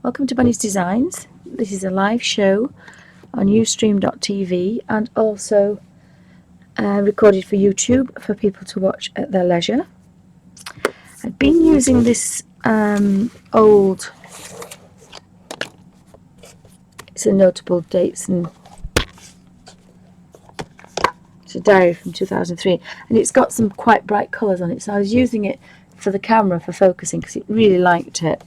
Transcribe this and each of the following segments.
Welcome to Bunny's Designs. This is a live show on ustream.tv and also recorded for YouTube for people to watch at their leisure. I've been using this old, it's a notable dates, and it's a diary from 2003, and it's got some quite bright colours on it, so I was using it for the camera for focusing because it really liked it.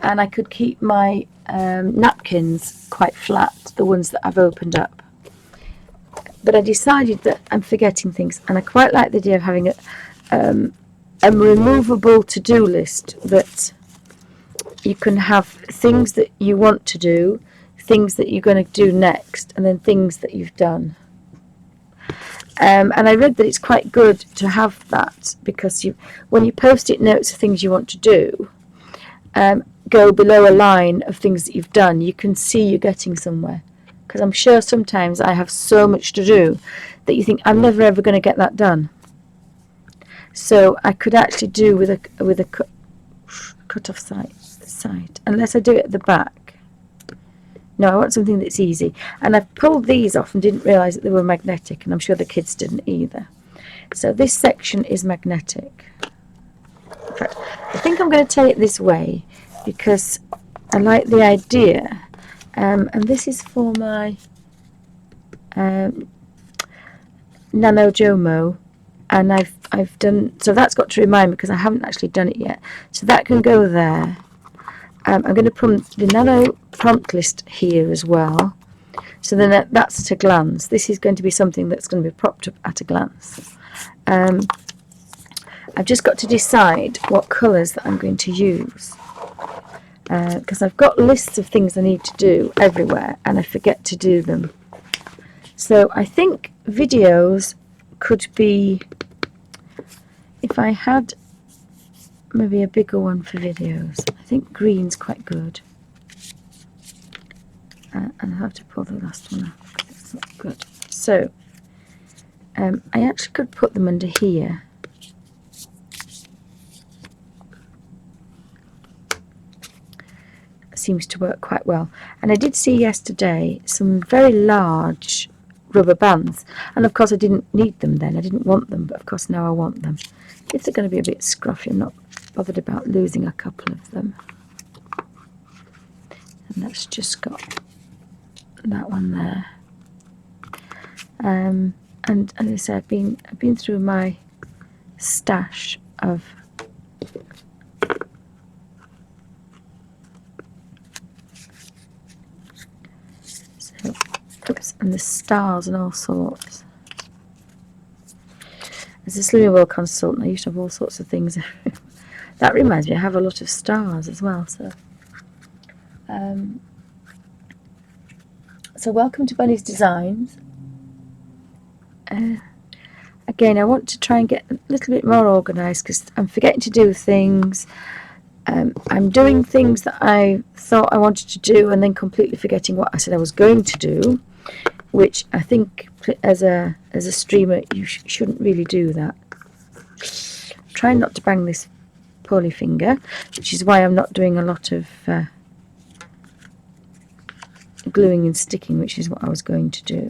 And I could keep my napkins quite flat, the ones that I've opened up. But I decided that I'm forgetting things, and I quite like the idea of having a removable to-do list, that you can have things that you want to do, things that you're going to do next, and then things that you've done. And I read that it's quite good to have that, because when you post-it notes of things you want to do, go below a line of things that you've done, you can see you're getting somewhere. Because I'm sure sometimes I have so much to do that you think, I'm never ever going to get that done. So I could actually do with a cut-off side, unless I do it at the back. No, I want something that's easy. And I've pulled these off and didn't realise that they were magnetic, and I'm sure the kids didn't either. So this section is magnetic. I think I'm going to tell it this way because I like the idea. And this is for my Nano Jomo, and I've done, so that's got to remind me because I haven't actually done it yet. So that can go there. I'm going to put the Nano prompt list here as well. So then that's at a glance. This is going to be something that's going to be propped up at a glance. I've just got to decide what colours that I'm going to use, because I've got lists of things I need to do everywhere and I forget to do them. So I think videos could be, if I had maybe a bigger one for videos, I think green's quite good. And I'll have to pull the last one off because it's not good. So I actually could put them under here. Seems to work quite well. And I did see yesterday some very large rubber bands, and of course I didn't need them then, I didn't want them, but of course now I want them. If they're going to be a bit scruffy, I'm not bothered about losing a couple of them. And that's just got that one there. And as I said, I've been through my stash of and the stars and all sorts. As a Slimming World consultant, I used to have all sorts of things. That reminds me, I have a lot of stars as well. So welcome to Bunny's Designs. Again, I want to try and get a little bit more organised because I'm forgetting to do things. I'm doing things that I thought I wanted to do and then completely forgetting what I said I was going to do, which I think as a streamer you shouldn't really do that. Trying not to bang this poorly finger, which is why I'm not doing a lot of gluing and sticking, which is what I was going to do.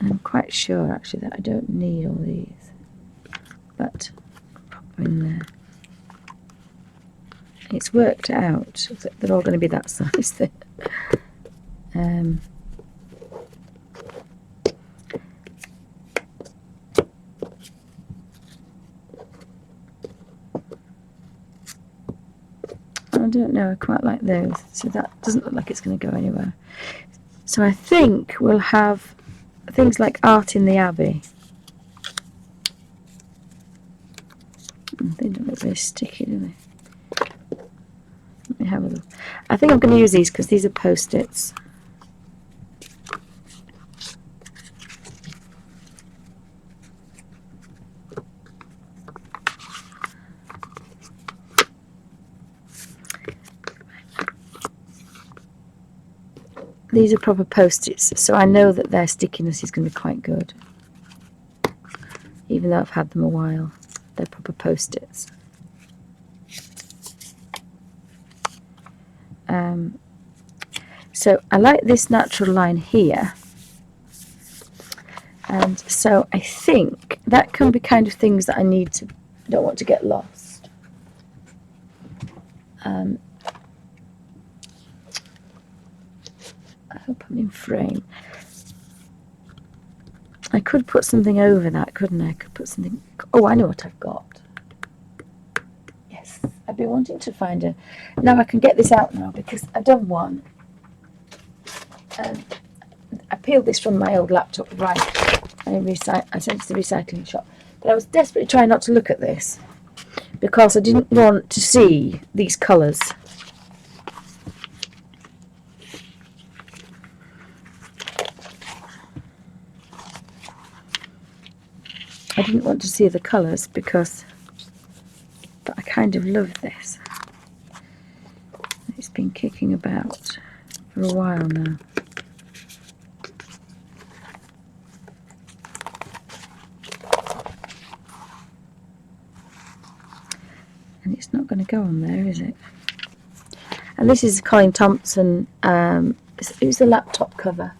I'm quite sure actually that I don't need all these, but I'll pop them in there. It's worked out that they're all going to be that size there. I don't know, I quite like those, so that doesn't look like it's going to go anywhere. So I think we'll have things like Art in the Abbey. They don't look very sticky, do they? Let me have a look. I think I'm going to use these because these are post-its. These are proper post-its, so I know that their stickiness is going to be quite good. even though I've had them a while. They're proper post-its. So I like this natural line here, and so I think that can be kind of things that I don't want to get lost. I hope I'm in frame. I could put something over that, couldn't I? I could put something. Oh, I know what I've got. Yes, I've been wanting to find a. Now I can get this out now because I've done one. I peeled this from my old laptop, right? I sent it to the recycling shop, but I was desperately trying not to look at this because I didn't want to see these colours. I didn't want to see the colours because, but I kind of love this. It's been kicking about for a while now. And it's not going to go on there, is it? And this is Colin Thompson. It was a laptop cover,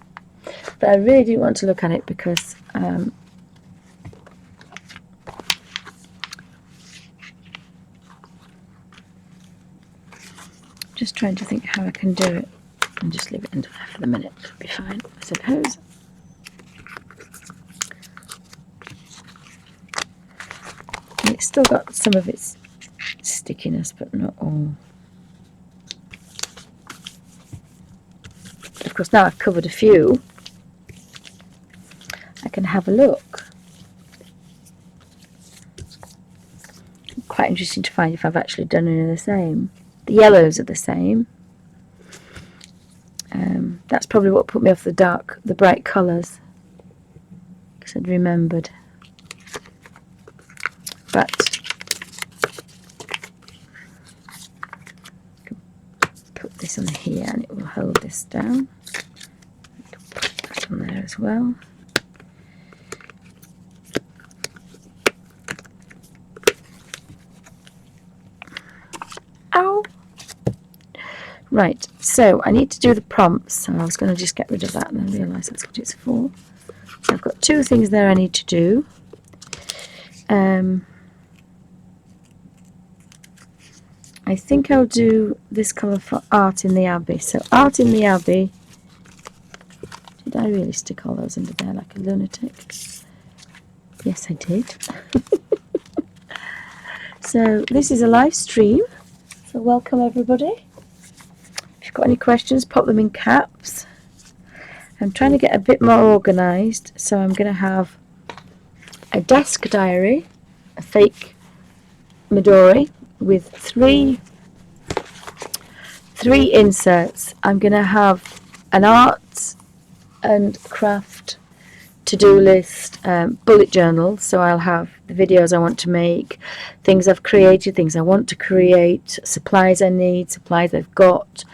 but I really didn't want to look at it because just trying to think how I can do it, and just leave it in there for the minute. It'll be fine, I suppose. And it's still got some of its stickiness, but not all. Of course, now I've covered a few, I can have a look. Quite interesting to find if I've actually done any of the same. The yellows are the same. That's probably what put me off the bright colours, because I'd remembered. But put this on here and it will hold this down. Put that on there as well. Ow! Right, so I need to do the prompts. So I was going to just get rid of that and then realise that's what it's for. So I've got two things there I need to do. I think I'll do this colour for Art in the Abbey. So Art in the Abbey. Did I really stick all those under there like a lunatic? Yes, I did. So this is a live stream. So welcome everybody. If you've got any questions, pop them in caps. I'm trying to get a bit more organised, so I'm going to have a desk diary, a fake Midori with three inserts. I'm going to have an art and craft to-do list, bullet journal, so I'll have the videos I want to make, things I've created, things I want to create, supplies I need, supplies I've got,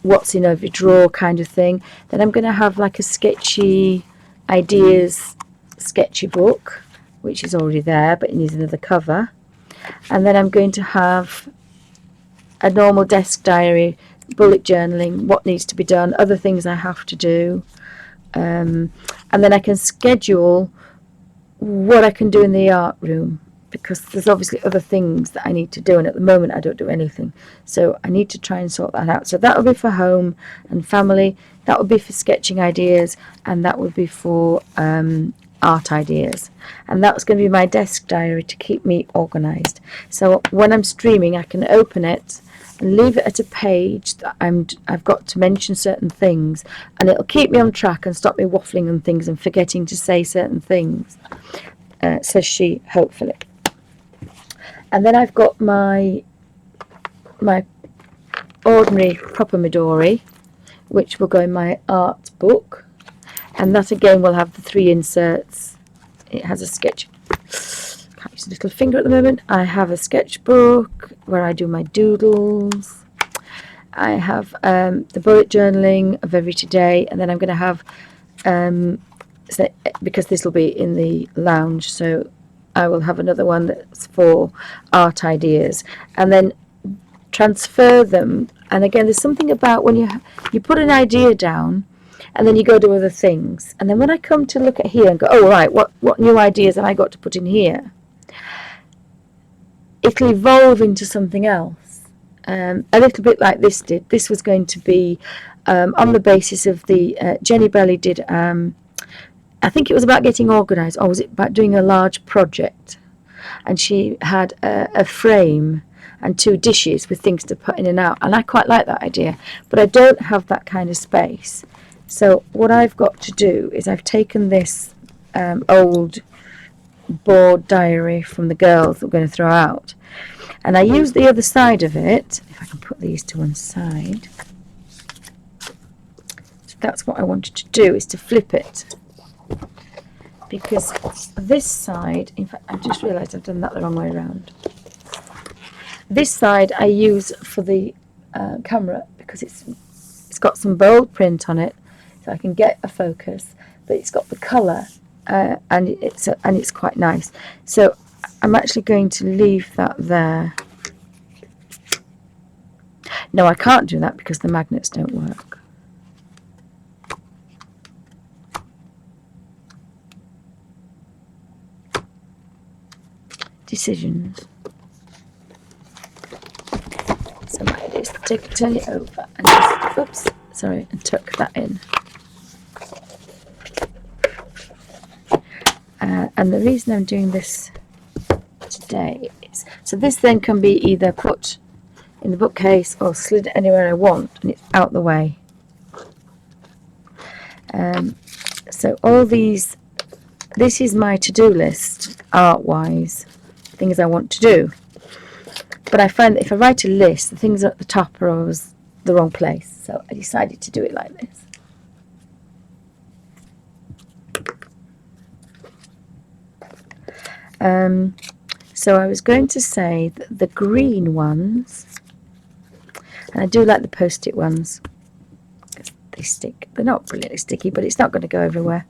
what's in every drawer kind of thing. Then I'm going to have like a sketchy ideas sketchy book, which is already there but it needs another cover. And then I'm going to have a normal desk diary, bullet journaling, what needs to be done, other things I have to do. And then I can schedule what I can do in the art room, because there's obviously other things that I need to do, and at the moment I don't do anything, so I need to try and sort that out. So that will be for home and family, that would be for sketching ideas, and that would be for art ideas, and that's going to be my desk diary to keep me organized. So when I'm streaming I can open it and leave it at a page that I've got to mention certain things, and it'll keep me on track and stop me waffling on things and forgetting to say certain things, says she, hopefully. And then I've got my ordinary proper Midori, which will go in my art book, and that again will have the 3 inserts. It has a sketch. Can't use a little finger at the moment. I have a sketchbook where I do my doodles. I have the bullet journaling of every today, and then I'm going to have because this will be in the lounge, so I will have another one that's for art ideas, and then transfer them. And again, there's something about when you put an idea down and then you go to other things, and then when I come to look at here and go, oh right, what new ideas have I got to put in here, it'll evolve into something else, a little bit like this did. This was going to be on the basis of the Jenny Belly did, I think it was about getting organised, or was it about doing a large project, and she had a frame and 2 dishes with things to put in and out, and I quite like that idea, but I don't have that kind of space. So what I've got to do is I've taken this old board diary from the girls that we're going to throw out, and I use the other side of it. If I can put these to one side, so that's what I wanted to do, is to flip it, because this side, in fact I've just realised I've done that the wrong way around. This side I use for the camera because it's got some bold print on it, so I can get a focus, but it's got the colour and it's quite nice. So I'm actually going to leave that there. No, I can't do that because the magnets don't work. Decisions. So my idea is to turn it over and just, oops, sorry, and tuck that in. And the reason I'm doing this today is, so this then can be either put in the bookcase or slid anywhere I want, and it's out the way. So all these, this is my to-do list, art-wise, things I want to do. But I find that if I write a list, the things at the top are always the wrong place. So I decided to do it like this. So I was going to say that the green ones, and I do like the post-it ones, they stick. They're not brilliantly sticky, but it's not going to go everywhere.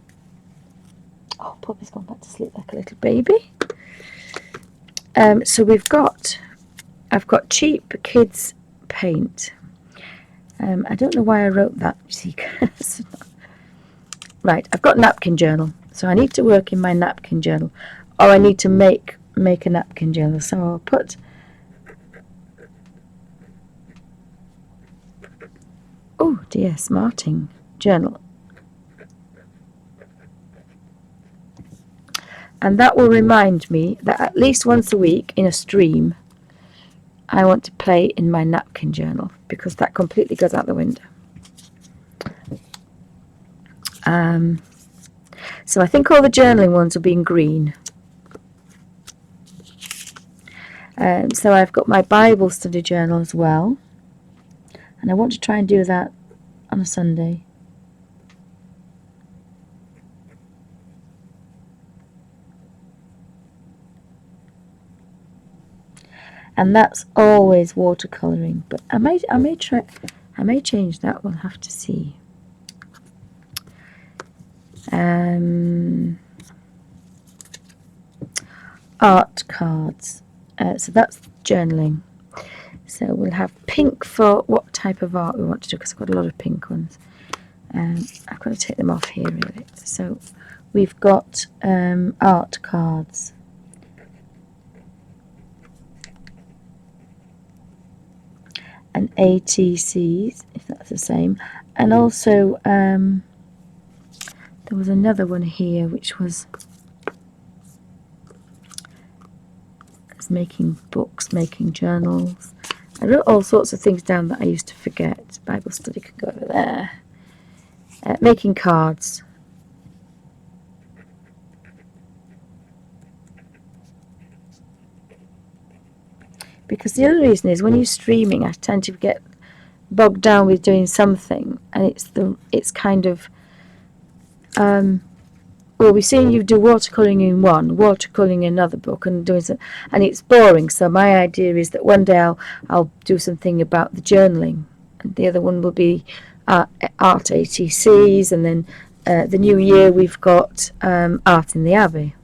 Oh, Poppy's gone back to sleep like a little baby. So I've got cheap kids paint. I don't know why I wrote that. Right, I've got napkin journal, so I need to work in my napkin journal, or I need to make a napkin journal. So I'll put oh dear, smarting journal, and that will remind me that at least once a week in a stream I want to play in my napkin journal, because that completely goes out the window. So I think all the journaling ones will be in green. So I've got my Bible study journal as well, and I want to try and do that on a Sunday. And that's always watercolouring, but I may change that. We'll have to see. Art cards. So that's journaling. So we'll have pink for what type of art we want to do, because I've got a lot of pink ones. I've got to take them off here really. So we've got art cards. And ATCs, if that's the same. And also there was another one here which was making books, making journals. I wrote all sorts of things down that I used to forget. Bible study could go over there. Making cards. Because the other reason is when you're streaming, I tend to get bogged down with doing something, and it's kind of well, we're seeing you do watercolouring in one, watercolouring in another book, and doing some, and it's boring. So my idea is that one day I'll do something about the journaling, and the other one will be art ATCs, and then the new year, we've got Art in the Abbey.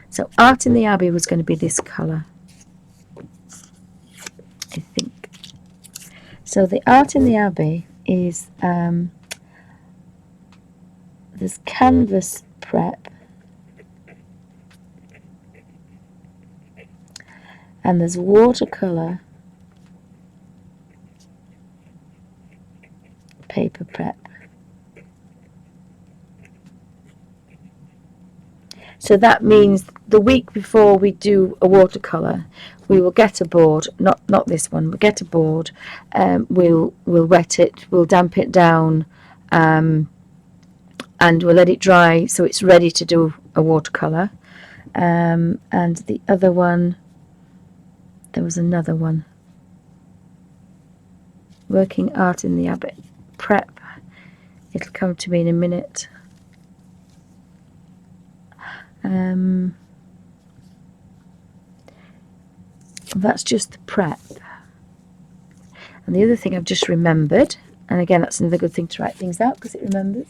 So Art in the Abbey was going to be this colour, I think. So the Art in the Abbey is there's canvas prep, and there's watercolour paper prep. So that means the week before we do a watercolour, we will get a board, not this one, we'll get a board, we'll wet it, we'll damp it down, and we'll let it dry so it's ready to do a watercolour. And the other one, there was another one, Working Art in the Abbey prep. It'll come to me in a minute. That's just the prep. And the other thing I've just remembered, and again that's another good thing to write things out because it remembers.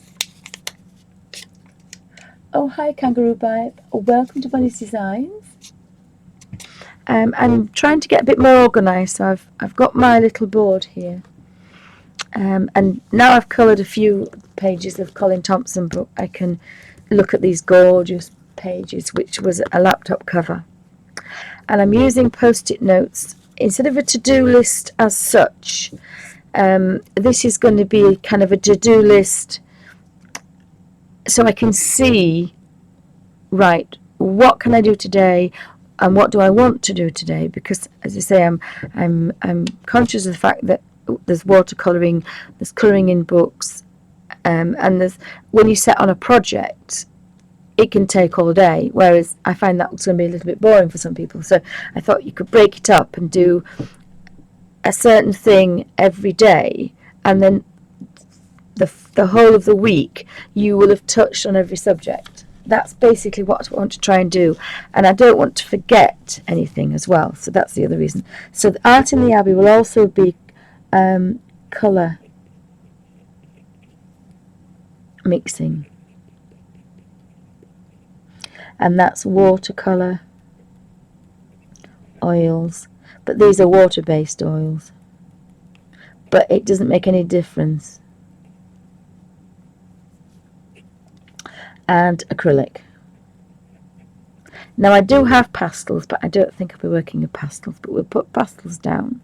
Oh, hi Kangaroo Bibe, welcome to Bunny's Designs. I'm trying to get a bit more organised, so I've got my little board here, and now I've coloured a few pages of Colin Thompson book. I can look at these gorgeous pages, which was a laptop cover, and I'm using post-it notes instead of a to-do list as such. This is going to be kind of a to-do list, so I can see, right, what can I do today, and what do I want to do today? Because, as I say, I'm conscious of the fact that there's watercolouring, there's colouring in books, and there's, when you set on a project, it can take all day, whereas I find that's going to be a little bit boring for some people. So I thought you could break it up and do a certain thing every day, and then the whole of the week you will have touched on every subject. That's basically what I want to try and do, and I don't want to forget anything as well, so that's the other reason. So the Art in the Abbey will also be colour mixing, and that's watercolour, oils, but these are water-based oils, but it doesn't make any difference, and acrylic. Now I do have pastels, but I don't think I'll be working with pastels, but we'll put pastels down.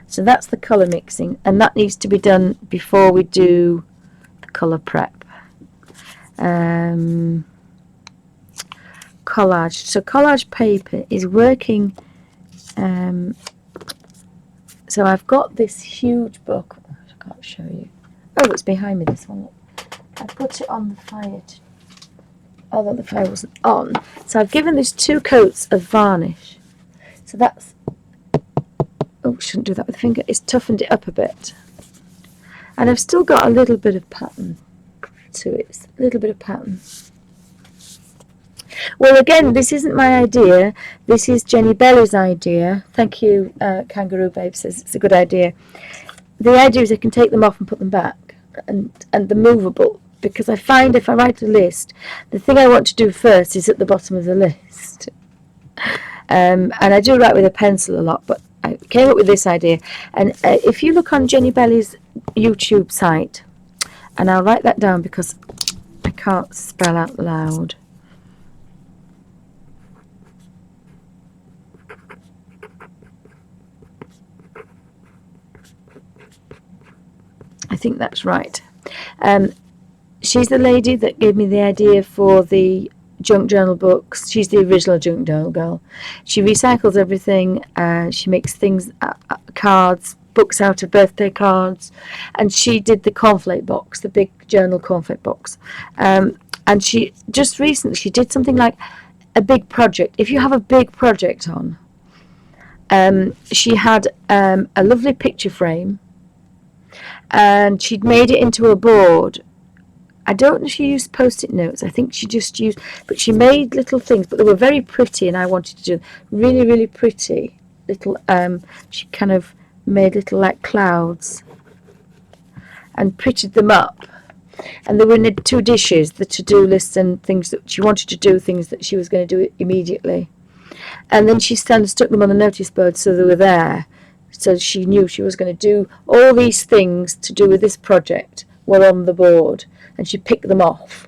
So that's the colour mixing, and that needs to be done before we do the colour prep. Collage. So collage paper is working. So I've got this huge book. I can't show you. Oh, it's behind me, this one. I put it on the fire, although the fire wasn't on. So I've given this 2 coats of varnish. So that's, oh, shouldn't do that with the finger. It's toughened it up a bit. And I've still got a little bit of pattern to it. A little bit of pattern. Well, again, this isn't my idea. This is Jenny Belly's idea. Thank you, Kangaroo Babe says it's a good idea. The idea is I can take them off and put them back, and they're movable, because I find if I write a list, the thing I want to do first is at the bottom of the list. And I do write with a pencil a lot, but I came up with this idea. And if you look on Jenny Belly's YouTube site, and I'll write that down because I can't spell out loud. I think that's right. She's the lady that gave me the idea for the junk journal books. She's the original junk journal girl. She recycles everything. She makes things, cards, books out of birthday cards, and she did the cornflake box, the big journal cornflake box. And she just recently she did something like a big project. If you have a big project on, she had a lovely picture frame, and she'd made it into a board, I don't know if she used post-it notes. I think she just used, but she made little things, but they were very pretty, and I wanted to do really, really pretty little, she kind of made little like clouds and prettied them up. And they were in 2 dishes, the to-do list and things that she wanted to do, things that she was going to do immediately. And then she stuck them on the notice board so they were there. So she knew she was going to do all these things to do with this project were on the board. And she picked them off.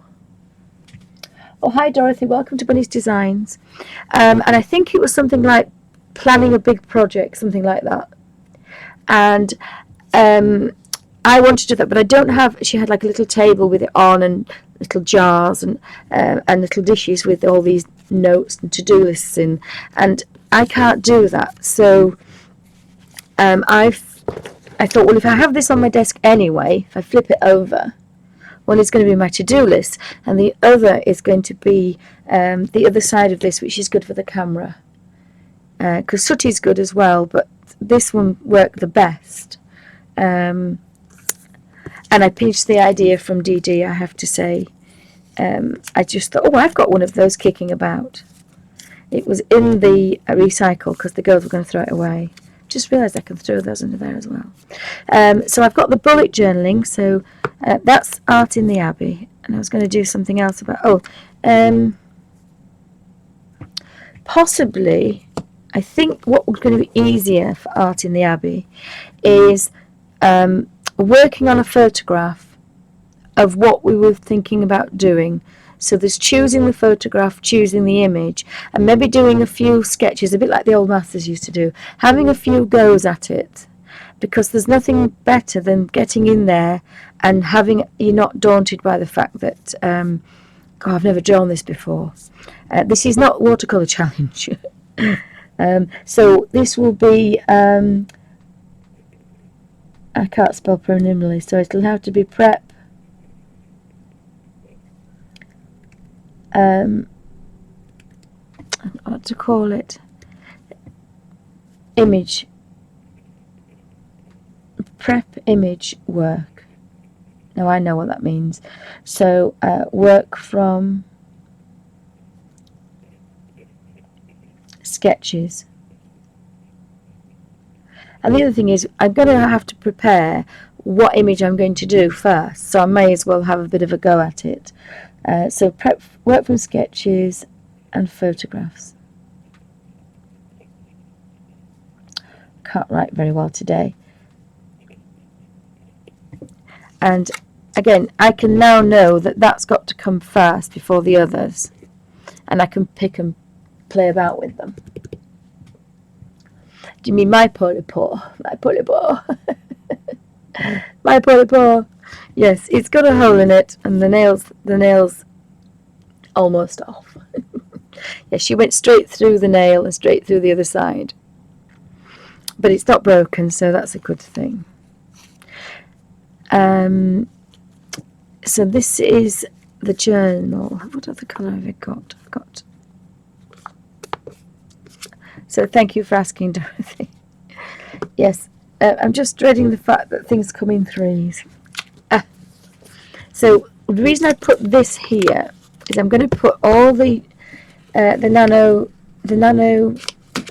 Oh, hi Dorothy, welcome to Bunny's Designs. And I think it was something like planning a big project, something like that. And I want to do that, but I don't have. She had like a little table with it on, and little jars and little dishes with all these notes and to-do lists in, and I can't do that. So I thought, well, if I have this on my desk anyway, if I flip it over, one is going to be my to-do list, and the other is going to be the other side of this, which is good for the camera, because Sooty's good as well, but this one worked the best. And I pinched the idea from Dee Dee, I have to say. I just thought, oh, I've got one of those kicking about. It was in the recycle because the girls were going to throw it away. Just realised I can throw those under there as well. So I've got the bullet journaling, so that's Art in the Abbey. And I was going to do something else about, possibly, I think what was going to be easier for Art in the Abbey is working on a photograph of what we were thinking about doing. So there's choosing the photograph, choosing the image, and maybe doing a few sketches, a bit like the old masters used to do, having a few goes at it, because there's nothing better than getting in there and you're not daunted by the fact that, I've never drawn this before. This is not watercolour challenge. So this will be, I can't spell preliminary, so it'll have to be prep. What to call it? Image. Prep image work. Now I know what that means. So work from sketches. And the other thing is, I'm going to have to prepare what image I'm going to do first, so I may as well have a bit of a go at it. So prep, work from sketches and photographs. Can't write very well today. And again, I can now know that that's got to come first before the others, and I can pick and play about with them. Do you mean my poly paw? My poly paw. My poly paw. Yes, it's got a hole in it, and the nail's almost off. Yes, she went straight through the nail and straight through the other side. But it's not broken, so that's a good thing. So this is the journal. What other colour have I got? I've got. So thank you for asking, Dorothy. Yes, I'm just dreading the fact that things come in threes. So the reason I put this here is I'm going to put all the nano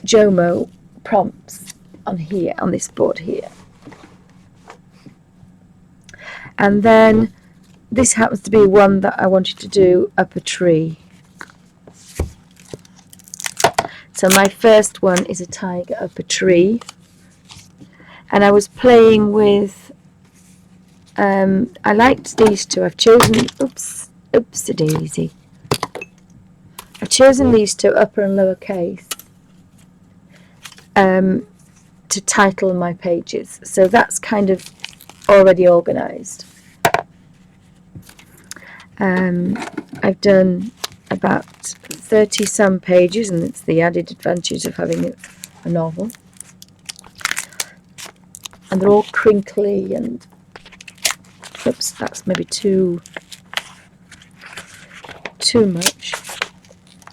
Jomo prompts on here, on this board here. And then this happens to be one that I wanted to do up a tree. So my first one is a tiger up a tree. And I was playing with, I liked these two. I've chosen, oopsie daisy. I've chosen these two, upper and lower case, to title my pages. So that's kind of already organised. I've done about 30 some pages, and it's the added advantage of having a novel. And they're all crinkly and, oops, that's maybe too much.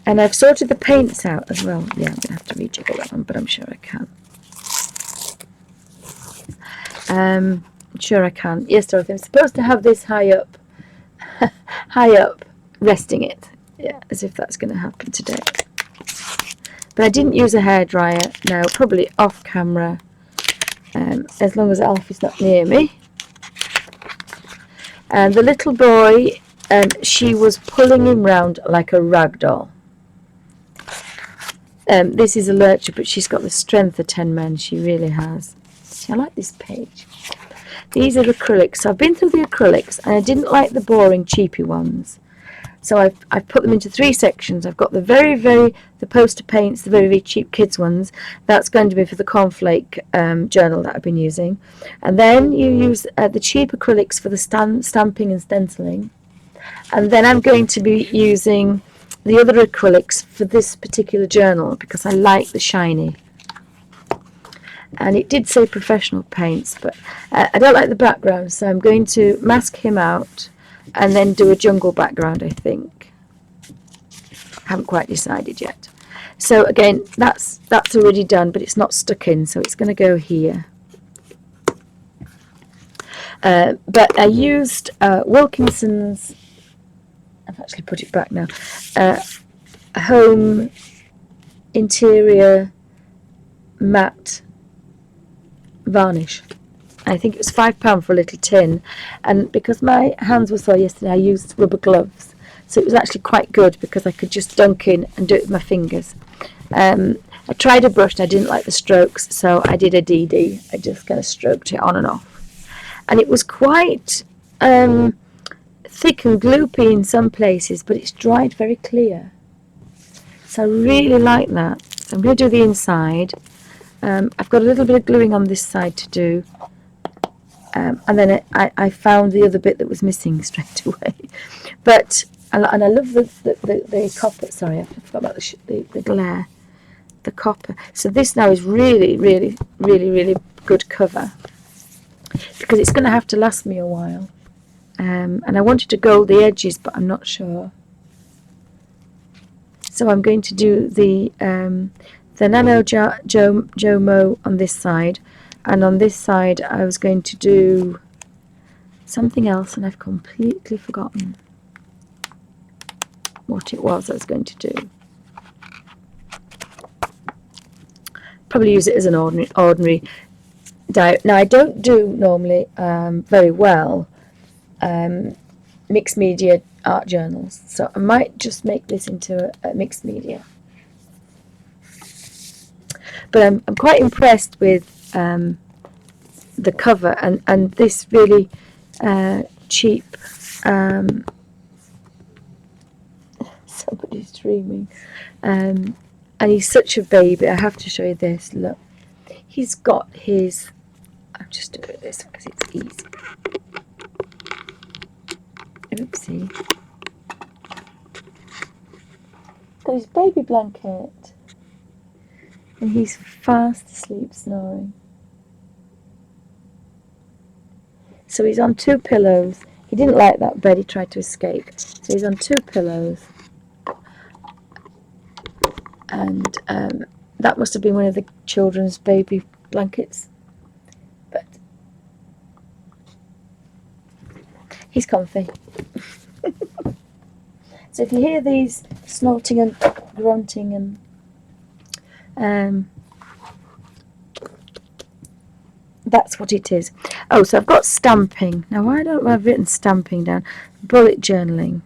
And I've sorted the paints out as well. Yeah, I'm going to have to rejiggle that one, but I'm sure I can. I'm sure I can. Yes, Dorothy, I'm supposed to have this high up. high up, resting it. Yeah, as if that's going to happen today. But I didn't use a hairdryer. Now, probably off camera, as long as Alfie's not near me. And the little boy, she was pulling him round like a rag doll. This is a lurcher, but she's got the strength of 10 men. She really has. See, I like this page. These are acrylics. So I've been through the acrylics, and I didn't like the boring, cheapy ones. So I've put them into 3 sections. I've got the the poster paints, the very cheap kids ones. That's going to be for the cornflake journal that I've been using. And then you use the cheap acrylics for the stamping and stenciling. And then I'm going to be using the other acrylics for this particular journal because I like the shiny. And it did say professional paints, but I don't like the background, so I'm going to mask him out and then do a jungle background, I think. Haven't quite decided yet. So again, that's already done, but it's not stuck in, so it's going to go here. But I used Wilkinson's, I've actually put it back now, home interior matte varnish. I think it was £5 for a little tin, and because my hands were sore yesterday, I used rubber gloves, so it was actually quite good because I could just dunk in and do it with my fingers. I tried a brush and I didn't like the strokes, so I did a DD. I just kind of stroked it on and off, and it was quite thick and gloopy in some places, but it's dried very clear, so I really like that. So I'm going to do the inside. I've got a little bit of gluing on this side to do, and then I found the other bit that was missing straight away. But and I love the copper. Sorry, I forgot about the glare, the copper. So this now is really good cover because it's going to have to last me a while. And I wanted to gold the edges, but I'm not sure. So I'm going to do the Nano Jomo on this side, and on this side I was going to do something else, and I've completely forgotten what it was I was going to do. Probably use it as an ordinary diet. Now I don't do normally very well mixed media art journals, so I might just make this into a mixed media. But I'm quite impressed with the cover and this really cheap. Somebody's dreaming, and he's such a baby. I have to show you this. Look, he's got his. I'm just doing this because it's easy. Oopsie. Got his baby blanket. And he's fast asleep snoring. So he's on 2 pillows. He didn't like that bed, he tried to escape. So he's on 2 pillows. And that must have been one of the children's baby blankets. But he's comfy. So if you hear these snorting and grunting and that's what it is. Oh, so I've got stamping. Now, why don't I have written stamping down? Bullet journaling.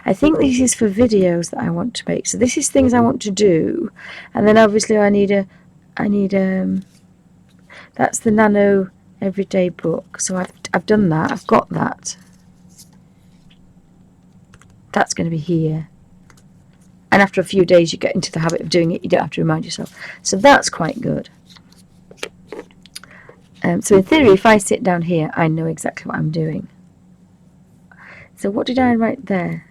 I think this is for videos that I want to make. So this is things I want to do, and then obviously I need that's the Nano Everyday book. So I've done that. I've got that. That's going to be here. And after a few days, you get into the habit of doing it. You don't have to remind yourself. So that's quite good. So in theory, if I sit down here, I know exactly what I'm doing. So what did I write there?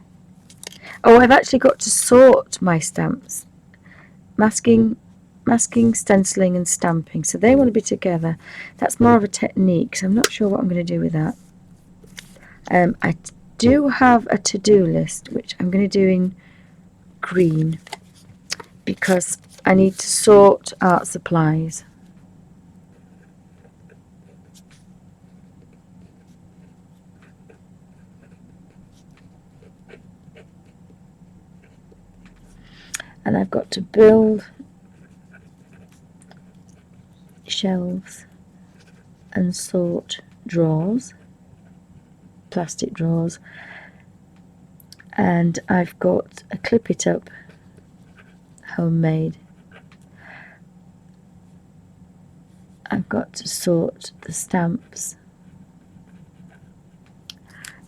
Oh, I've actually got to sort my stamps. Masking, stenciling, and stamping. So they want to be together. That's more of a technique. So I'm not sure what I'm going to do with that. I do have a to-do list, which I'm going to do in green because I need to sort art supplies. and I've got to build shelves and sort drawers, plastic drawers, and I've got a clip it up homemade. I've got to sort the stamps,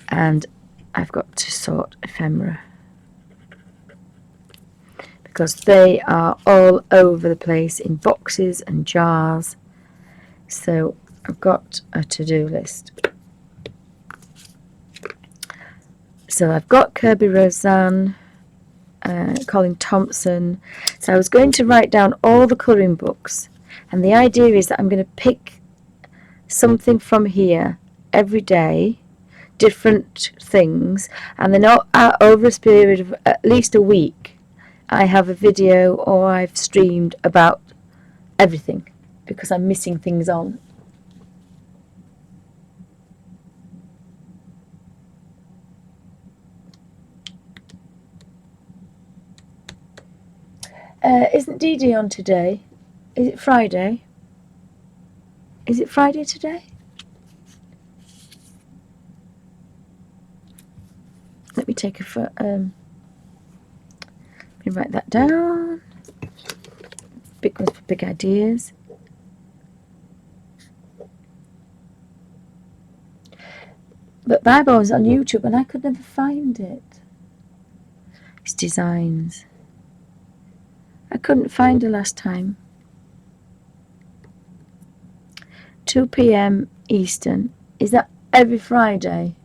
and I've got to sort ephemera because they are all over the place in boxes and jars. So I've got a to-do list. So I've got Kirby Roseanne, Colin Thompson. So I was going to write down all the colouring books, and the idea is that I'm going to pick something from here every day, different things, and then over a period of at least a week I have a video or I've streamed about everything, because I'm missing things on. Isn't Dee Dee on today? Is it Friday? Is it Friday today? Let me take let me write that down. Big ones for big ideas. But Bible was on YouTube and I could never find it. It's designs. I couldn't find it last time. 2 p.m. Eastern. Is that every Friday?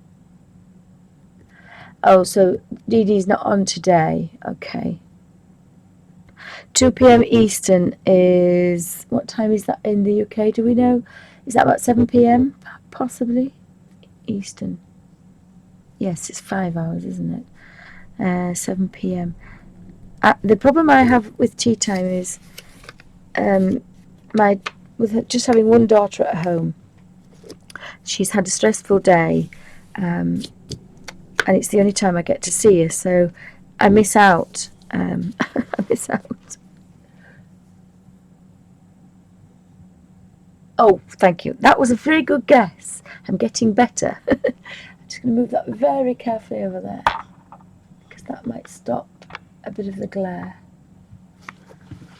Oh, so Dee Dee's not on today. Okay. 2 p.m. Eastern is... What time is that in the UK? Do we know? Is that about 7 p.m? Possibly? Eastern. Yes, it's 5 hours, isn't it? 7 p.m. The problem I have with tea time is with just having one daughter at home. She's had a stressful day, and it's the only time I get to see her, so I miss out. I miss out. Oh, thank you. That was a very good guess. I'm getting better. I'm just going to move that very carefully over there, because that might stop a bit of the glare.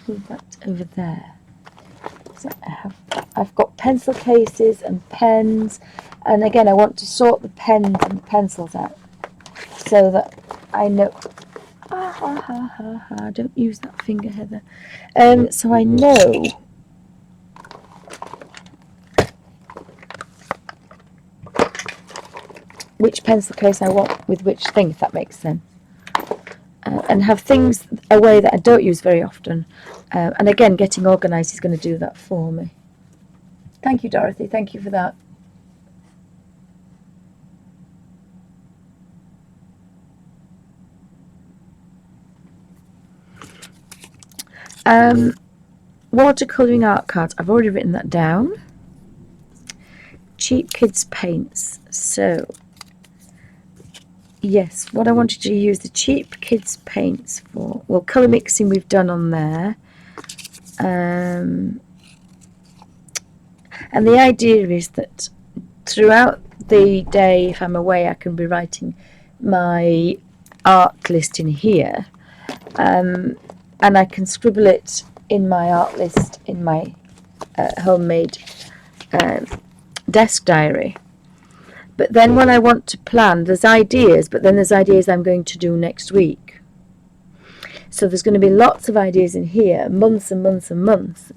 Move that over there. So I've got pencil cases and pens, and again I want to sort the pens and pencils out so that I know. Don't use that finger, Heather. So I know which pencil case I want with which thing, if that makes sense. And have things away that I don't use very often. And again, getting organised is going to do that for me. Thank you, Dorothy. Thank you for that. Watercolouring art cards. I've already written that down. Cheap kids paints. So, yes, what I wanted to use the cheap kids paints for. Well, colour mixing we've done on there. And the idea is that throughout the day, if I'm away, I can be writing my art list in here, and I can scribble it in my art list in my homemade desk diary. But then when I want to plan, there's ideas, but then there's ideas I'm going to do next week. So there's going to be lots of ideas in here, months and months and months.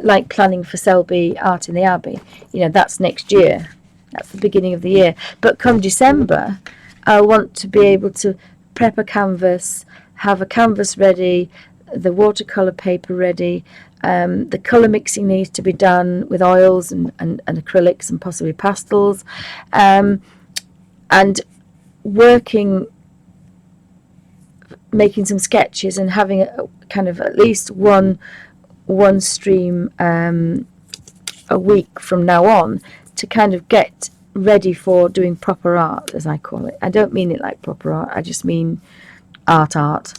Like planning for Selby Art in the Abbey. You know, that's next year. That's the beginning of the year. But come December, I want to be able to prep a canvas, have a canvas ready, the watercolour paper ready. The colour mixing needs to be done with oils and acrylics and possibly pastels. And making some sketches and having a kind of at least one stream a week from now on to kind of get ready for doing proper art, as I call it. I don't mean it like proper art, I just mean art.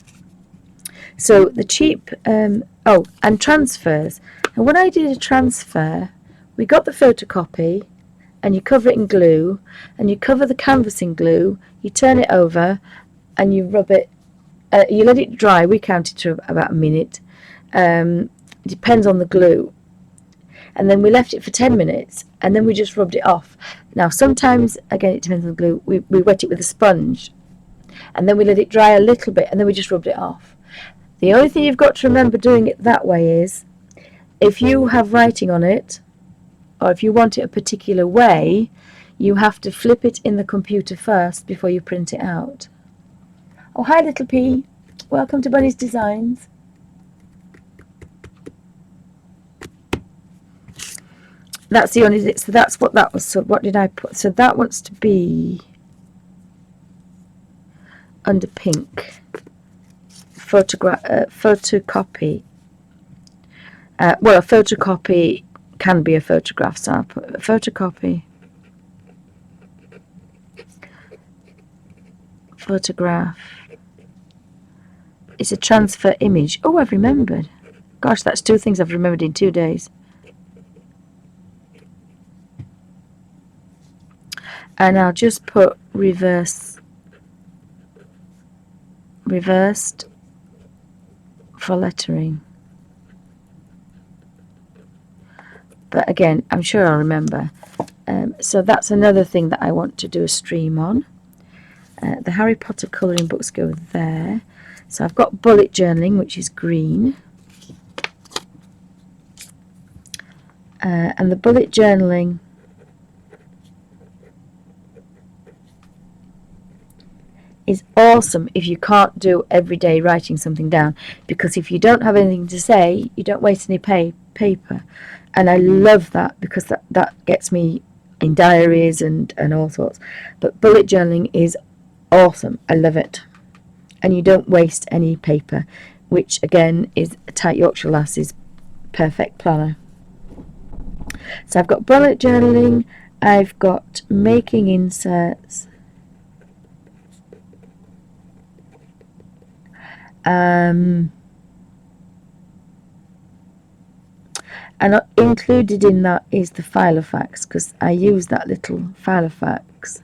So the cheap, oh, and transfers. And when I did a transfer, we got the photocopy, and you cover it in glue, and you cover the canvas in glue, you turn it over, and you rub it, you let it dry. We counted to about a minute. It depends on the glue. And then we left it for 10 minutes, and then we just rubbed it off. Now, sometimes, again, it depends on the glue, we wet it with a sponge, and then we let it dry a little bit, and then we just rubbed it off. The only thing you've got to remember doing it that way is, if you have writing on it, or if you want it a particular way, you have to flip it in the computer first before you print it out. Oh, hi, little P. Welcome to Bunny's Designs. That's the only, so that's what that was. So what did I put? So that wants to be under pink. Photocopy. Well, a photocopy can be a photograph, so I'll put a photocopy. Photograph. It's a transfer image. Oh, I've remembered. Gosh, that's 2 things I've remembered in 2 days. And I'll just put reversed for lettering. But again, I'm sure I'll remember. So that's another thing that I want to do a stream on. The Harry Potter colouring books go there. So I've got bullet journaling, which is green. And the bullet journaling is awesome if you can't do everyday writing something down, because if you don't have anything to say, you don't waste any paper. And I love that, because that gets me in diaries and all sorts. But bullet journaling is awesome. I love it. And you don't waste any paper, which again is a Tight Yorkshire Lass's perfect planner. So I've got bullet journaling, I've got making inserts, and included in that is the Filofax, because I use that little Filofax.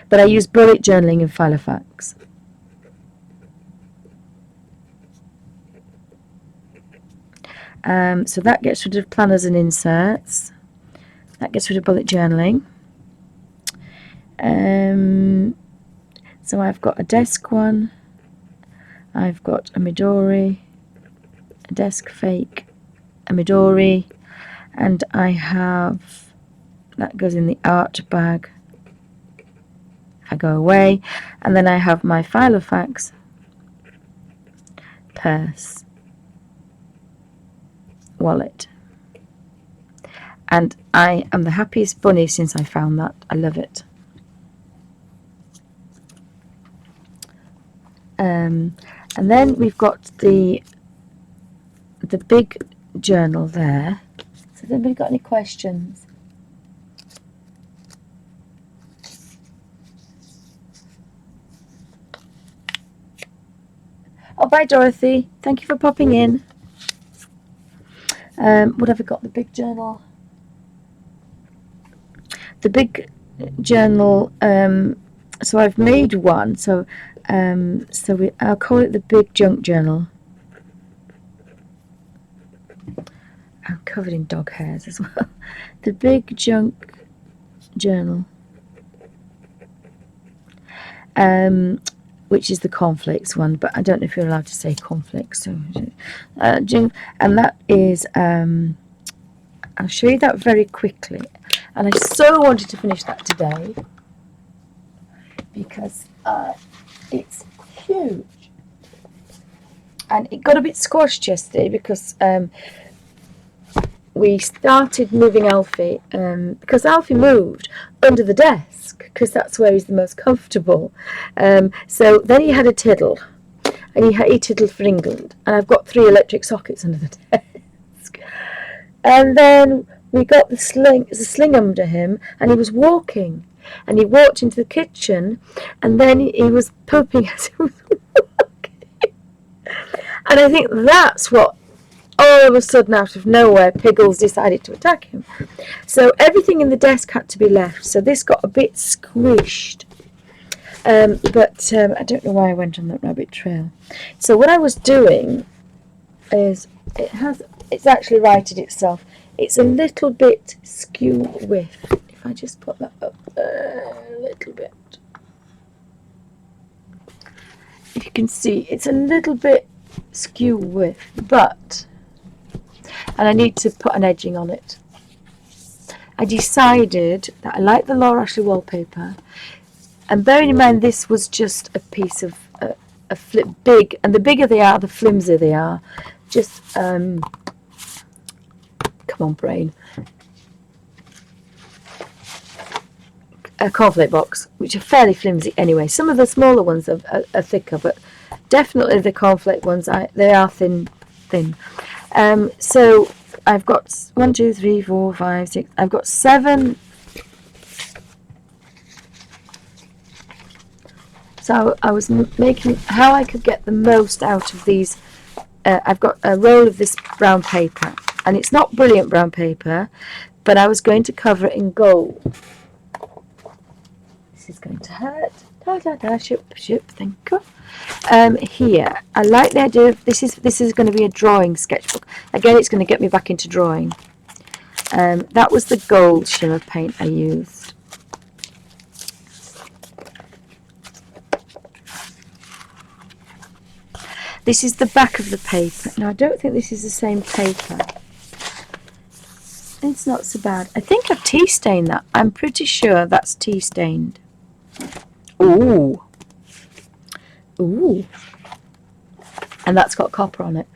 But I use bullet journaling and Filofax. So that gets rid of planners and inserts. That gets rid of bullet journaling. So I've got a desk one. I've got a Midori, a desk fake, a Midori, and I have, that goes in the art bag if I go away, and then I have my Filofax purse wallet, and I am the happiest bunny since I found that. I love it. And then we've got the big journal there. So has anybody got any questions? Oh, bye Dorothy. Thank you for popping in. What have we got? The big journal. The big journal. So I've made one. So I'll call it the big junk journal. I'm covered in dog hairs as well. The big junk journal. Which is the cornflakes one, but I don't know if you're allowed to say cornflakes. So, and that is, I'll show you that very quickly. And I so wanted to finish that today because it's huge. And it got a bit squashed yesterday because we started moving Alfie, because Alfie moved under the desk, because that's where he's the most comfortable. So then he had a tiddle, and he tiddled for England, and I've got 3 electric sockets under the desk. And then we got the sling under him, and he was walking, and he walked into the kitchen, and then he was pooping as he was walking. And I think that's what, all of a sudden, out of nowhere, Piggles decided to attack him. So everything in the desk had to be left. So this got a bit squished. But I don't know why I went on that rabbit trail. So what I was doing is, it's actually righted itself. It's a little bit skew width. If I just put that up there a little bit. If you can see, it's a little bit skew width, but, and I need to put an edging on it. I decided that I like the Laura Ashley wallpaper, and bearing in mind this was just a piece of a flip big, and the bigger they are, the flimsier they are. Just come on, brain. A cornflake box, which are fairly flimsy anyway. Some of the smaller ones are thicker, but definitely the cornflake ones, they are thin. So I've got 1, 2, 3, 4, 5, 6. I've got 7. So I was making how I could get the most out of these. I've got a roll of this brown paper, and it's not brilliant brown paper, but I was going to cover it in gold. This is going to hurt. Thank you. Here, I like the idea of this is going to be a drawing sketchbook. Again, it's going to get me back into drawing. That was the gold shimmer paint I used. This is the back of the paper. Now, I don't think this is the same paper. It's not so bad. I think I've tea stained that. I'm pretty sure that's tea stained. Ooh. Ooh. And that's got copper on it.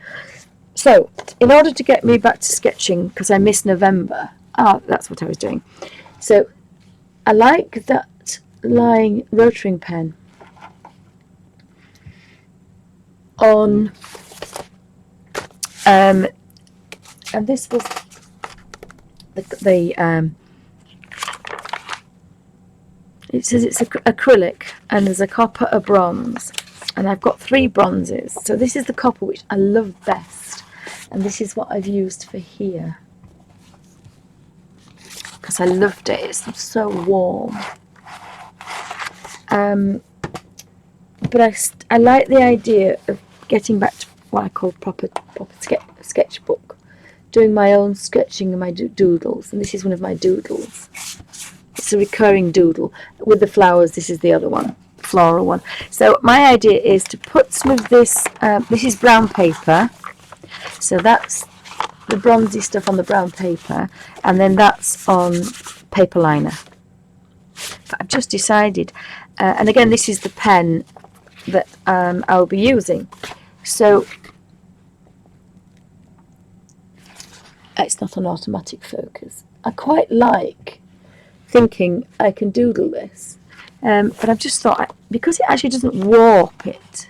So, in order to get me back to sketching, because I missed November. That's what I was doing. So, I like that lying rotary pen on, and this was it says it's acrylic, and there's a copper, a bronze, and I've got 3 bronzes. So this is the copper which I love best, and this is what I've used for here because I loved it. It's so warm. But I like the idea of getting back to what I call proper sketchbook, doing my own sketching and my doodles, and this is one of my doodles. It's a recurring doodle with the flowers. This is the other one, floral one. So my idea is to put some of this, this is brown paper, so that's the bronzy stuff on the brown paper, and then that's on paper liner. But I've just decided, and again this is the pen that I'll be using. So it's not an automatic focus. I quite like thinking I can doodle this, but I've just thought, because it actually doesn't warp it.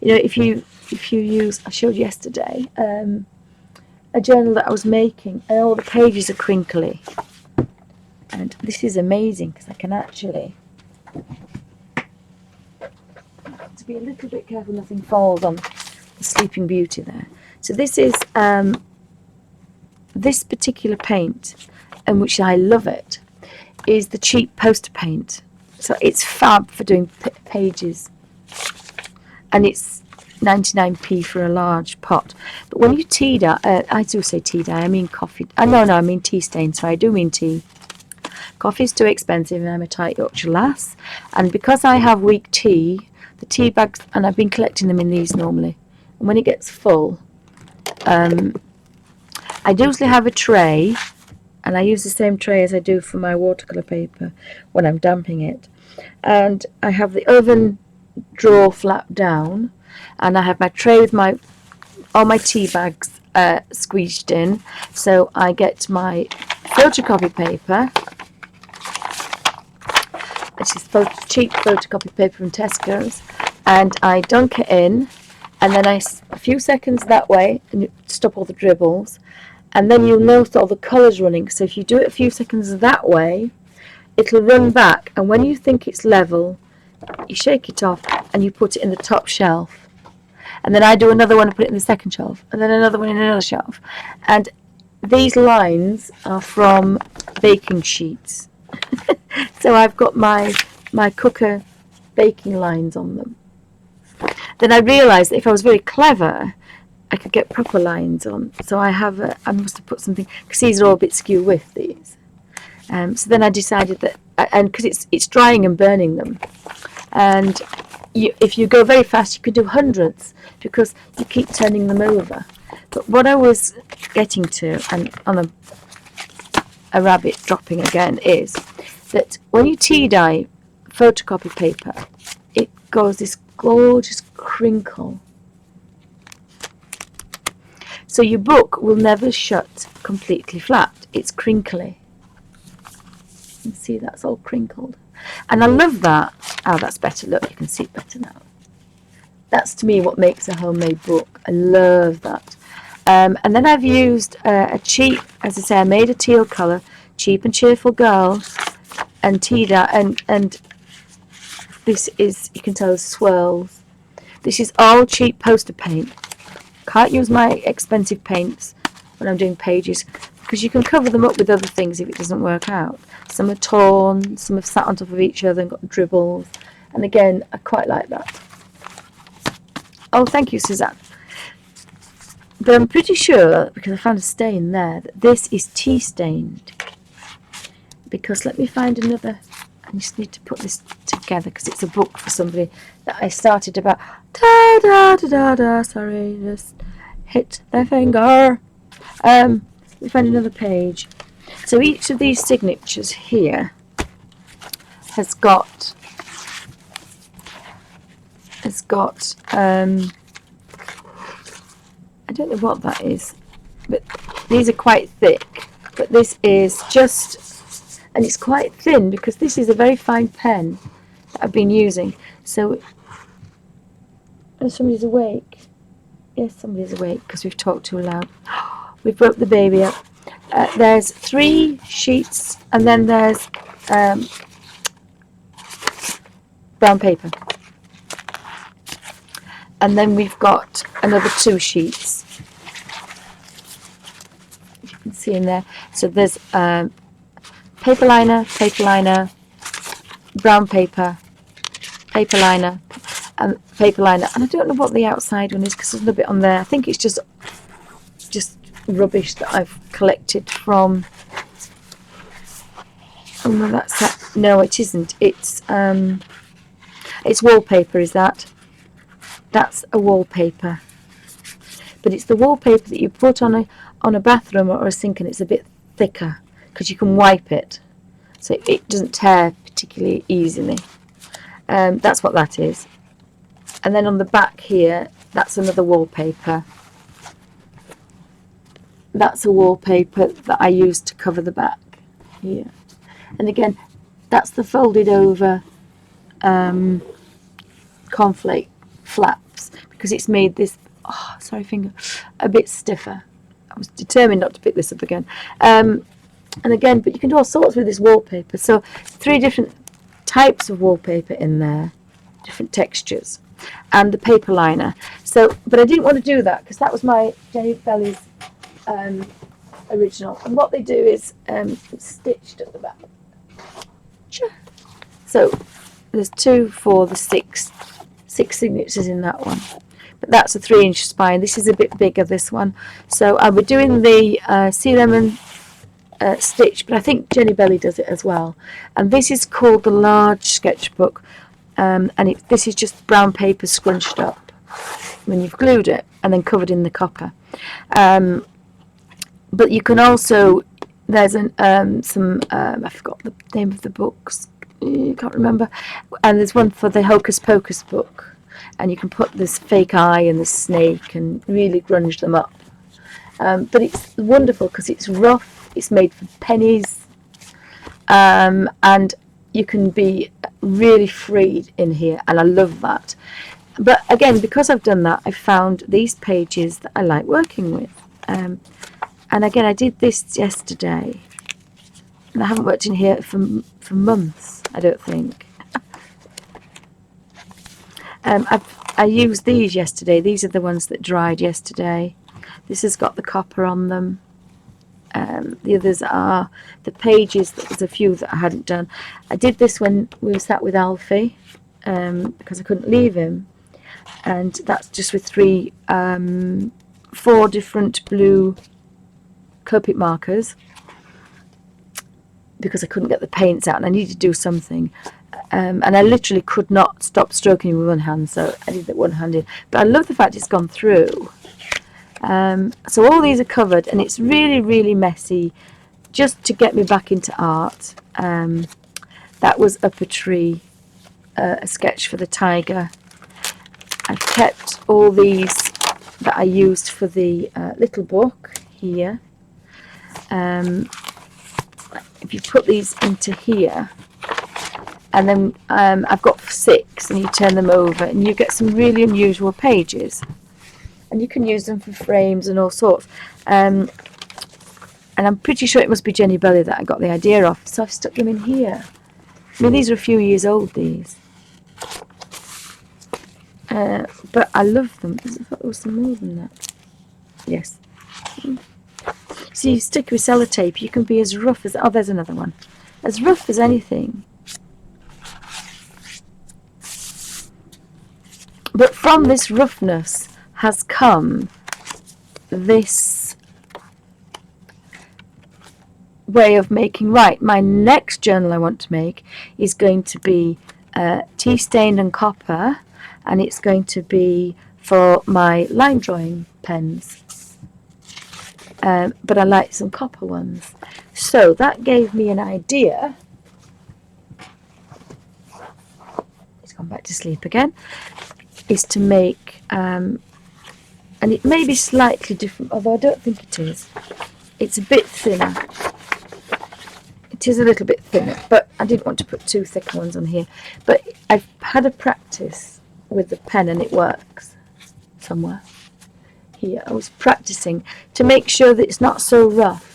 You know, if you use, I showed yesterday, a journal that I was making, and all the pages are crinkly, and this is amazing because I can actually, to be a little bit careful nothing falls on the Sleeping Beauty there. So this is this particular paint, and which I love it, is the cheap poster paint. So it's fab for doing pages, and it's 99p for a large pot. But when you tea dye, I do say tea dye, I mean coffee. No, I mean tea stain. So I do mean tea. Coffee is too expensive, and I'm a tight Yorkshire lass. And because I have weak tea, the tea bags, and I've been collecting them in these normally. And when it gets full, I usually have a tray, and I use the same tray as I do for my watercolour paper when I'm damping it. And I have the oven drawer flap down, and I have my tray with all my tea bags squeezed in. So I get my photocopy paper, which is cheap photocopy paper from Tesco's, and I dunk it in, and then a few seconds that way, and stop all the dribbles, and then you'll notice all the colours running. So if you do it a few seconds that way, it'll run back, and when you think it's level, you shake it off and you put it in the top shelf. and then I do another one and put it in the second shelf, and then another one in another shelf. And these lines are from baking sheets. So I've got my cooker baking lines on them. Then I realised that if I was very clever, I could get proper lines on. So I must have put something, because these are all a bit skew width, these. So then I decided that, and because it's drying and burning them, and if you go very fast, you could do hundreds, because you keep turning them over. But what I was getting to, and on a rabbit dropping again, is that when you tea dye photocopy paper, it goes this gorgeous crinkle. So your book will never shut completely flat. It's crinkly. You can see that's all crinkled. And I love that. Oh, that's better. Look, you can see it better now. That's to me what makes a homemade book. I love that. And then I've used a cheap, as I say, I made a teal colour, Cheap and Cheerful Girl, and tea dye, and this is, you can tell, swirls. This is all cheap poster paint. Can't use my expensive paints when I'm doing pages, because you can cover them up with other things if it doesn't work out. Some are torn, some have sat on top of each other and got dribbles, and again, I quite like that. Oh, thank you, Suzanne. But I'm pretty sure, because I found a stain there, that this is tea stained. Because let me find another. I just need to put this together because it's a book for somebody that I started about. Da da da da da. Sorry, just hit their finger. Let me find another page. So each of these signatures here has got I don't know what that is, but these are quite thick. But this is just, and it's quite thin because this is a very fine pen that I've been using. So, oh, somebody's awake. Yes, somebody's awake because we've talked too loud. We've broke the baby up. There's 3 sheets, and then there's brown paper. And then we've got another 2 sheets. If you can see in there. So there's paper liner, brown paper, paper liner, and paper liner. And I don't know what the outside one is because there's a little bit on there. I think it's just rubbish that I've collected from. Oh no, that's that. No, it isn't. It's wallpaper. Is that? That's a wallpaper, but it's the wallpaper that you put on a bathroom or a sink, and it's a bit thicker because you can wipe it, so it doesn't tear particularly easily. That's what that is. And then on the back here, that's another wallpaper. That's a wallpaper that I use to cover the back here. And again, that's the folded over cornflake flaps because it's made this, oh, sorry finger, a bit stiffer. I was determined not to pick this up again. And again, but you can do all sorts with this wallpaper. So 3 different types of wallpaper in there, different textures, and the paper liner. So, but I didn't want to do that because that was my Jenny Belly's original. And what they do is it's stitched at the back. So there's 2, 4, the 6 signatures in that one. But that's a 3-inch spine. This is a bit bigger, this one. So I was doing the sea lemon stitch, but I think Jenny Belly does it as well. And this is called the large sketchbook, and this is just brown paper scrunched up when you've glued it and then covered in the copper. But you can also, there's I forgot the name of the books, I can't remember, and there's one for the Hocus Pocus book, and you can put this fake eye and the snake and really grunge them up. But it's wonderful because it's rough, it's made for pennies, and you can be really free in here, and I love that. But again, because I've done that, I've found these pages that I like working with. And again, I did this yesterday, and I haven't worked in here for months, I don't think. I used these yesterday. These are the ones that dried yesterday. This has got the copper on them. The others are the pages. There's a few that I hadn't done. I did this when we were sat with Alfie because I couldn't leave him, and that's just with 4 different blue Copic markers because I couldn't get the paints out and I needed to do something. And I literally could not stop stroking it with one hand, so I did that one-handed. But I love the fact it's gone through. So all these are covered, and it's really, really messy, just to get me back into art. That was Up a Tree, a sketch for the tiger. I've kept all these that I used for the little book here. If you put these into here, and then I've got 6, and you turn them over and you get some really unusual pages, and you can use them for frames and all sorts. And I'm pretty sure it must be Jenny Belly that I got the idea of, so I've stuck them in here. I mean, these are a few years old, these, but I love them. I thought there was some more than that. Yes. So you stick with sellotape, you can be as rough as, oh, there's another one, as rough as anything. But from this roughness has come this way of making. Right, my next journal I want to make is going to be tea stained and copper, and it's going to be for my line drawing pens. But I like some copper ones. So that gave me an idea. He's gone back to sleep again. Is to make, and it may be slightly different, although I don't think it is. It's a bit thinner. It is a little bit thinner, but I didn't want to put 2 thicker ones on here. But I've had a practice with the pen, and it works somewhere. Here, I was practicing to make sure that it's not so rough,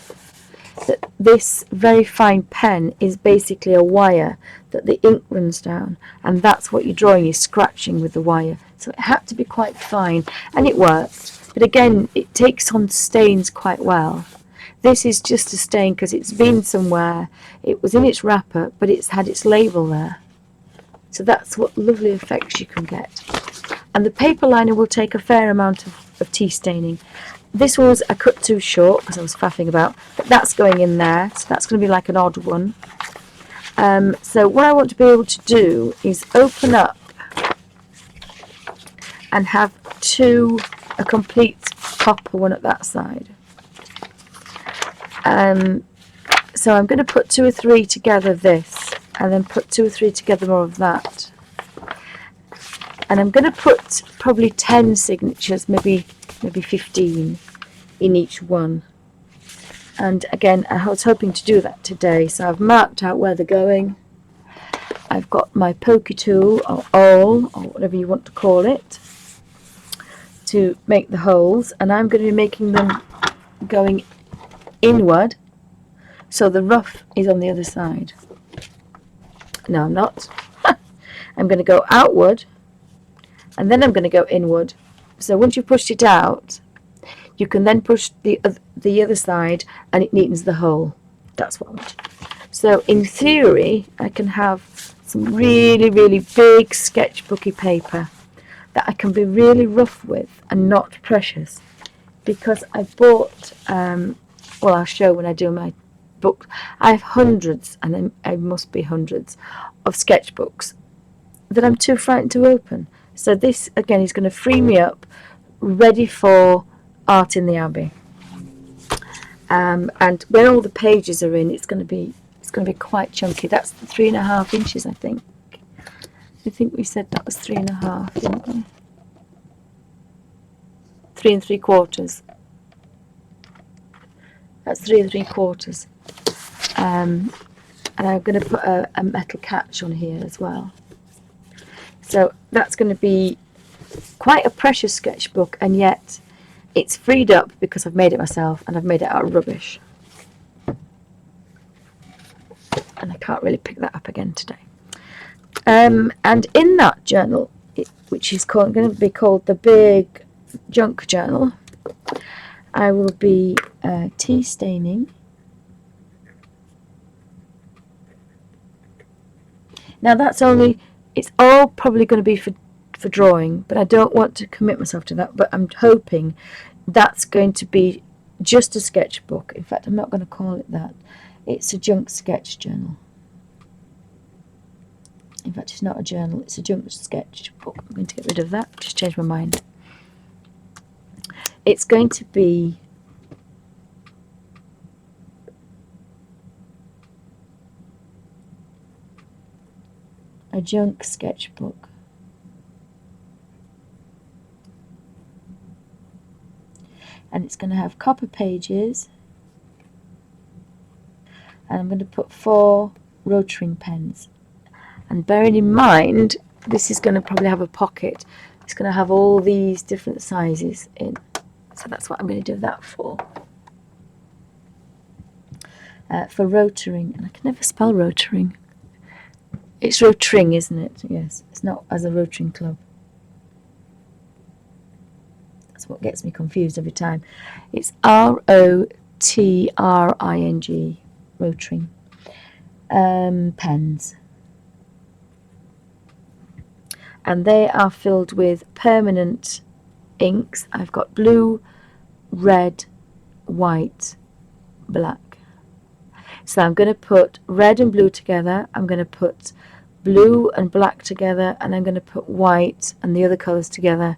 that this very fine pen is basically a wire that the ink runs down, and that's what you're drawing, you're scratching with the wire. So it had to be quite fine, and it worked. But again, it takes on stains quite well. This is just a stain because it's been somewhere, it was in its wrapper, but it's had its label there. So that's what lovely effects you can get. And the paper liner will take a fair amount of tea staining. This was I cut too short because I was faffing about, but that's going in there, so that's going to be like an odd one. So what I want to be able to do is open up and have a complete copper one at that side. So I'm going to put 2 or 3 together this, and then put 2 or 3 together more of that. And I'm going to put probably 10 signatures, maybe 15 in each one. And again, I was hoping to do that today, so I've marked out where they're going. I've got my pokey tool, or awl, or whatever you want to call it, to make the holes, and I'm going to be making them going inward, so the rough is on the other side. No, I'm not. I'm going to go outward, and then I'm going to go inward. So once you've pushed it out, you can then push the other side, and it neatens the hole. That's what I want. So in theory, I can have some really, really big sketchbooky paper that I can be really rough with and not precious, because I bought, well, I'll show when I do my book. I have hundreds, and I must be hundreds, of sketchbooks that I'm too frightened to open. So this, again, is going to free me up, ready for Art in the Abbey. And when all the pages are in, it's going to be quite chunky. That's 3.5 inches, I think. I think we said that was 3.5, didn't we? 3 3/4. That's 3 3/4. And I'm going to put a metal catch on here as well. So that's going to be quite a precious sketchbook, and yet it's freed up because I've made it myself, and I've made it out of rubbish. And I can't really pick that up again today. And in that journal which is going to be called the Big Junk Journal, I will be tea staining. Now that's only, it's all probably going to be for drawing, but I don't want to commit myself to that, but I'm hoping that's going to be just a sketchbook. In fact, I'm not going to call it that. It's a junk sketch journal. In fact, it's not a journal, it's a junk sketchbook. I'm going to get rid of that, just change my mind. It's going to be a junk sketchbook. And it's going to have copper pages, and I'm going to put 4 rotary pens. And bearing in mind, this is going to probably have a pocket. It's going to have all these different sizes in. So that's what I'm going to do that for. For rotaring, and I can never spell rotaring. It's rotaring, isn't it? Yes, it's not as a rotaring club. That's what gets me confused every time. It's R-O-T-R-I-N-G, rotaring. Pens. And they are filled with permanent inks. I've got blue, red, white, black. So I'm going to put red and blue together. I'm going to put blue and black together, and I'm going to put white and the other colours together.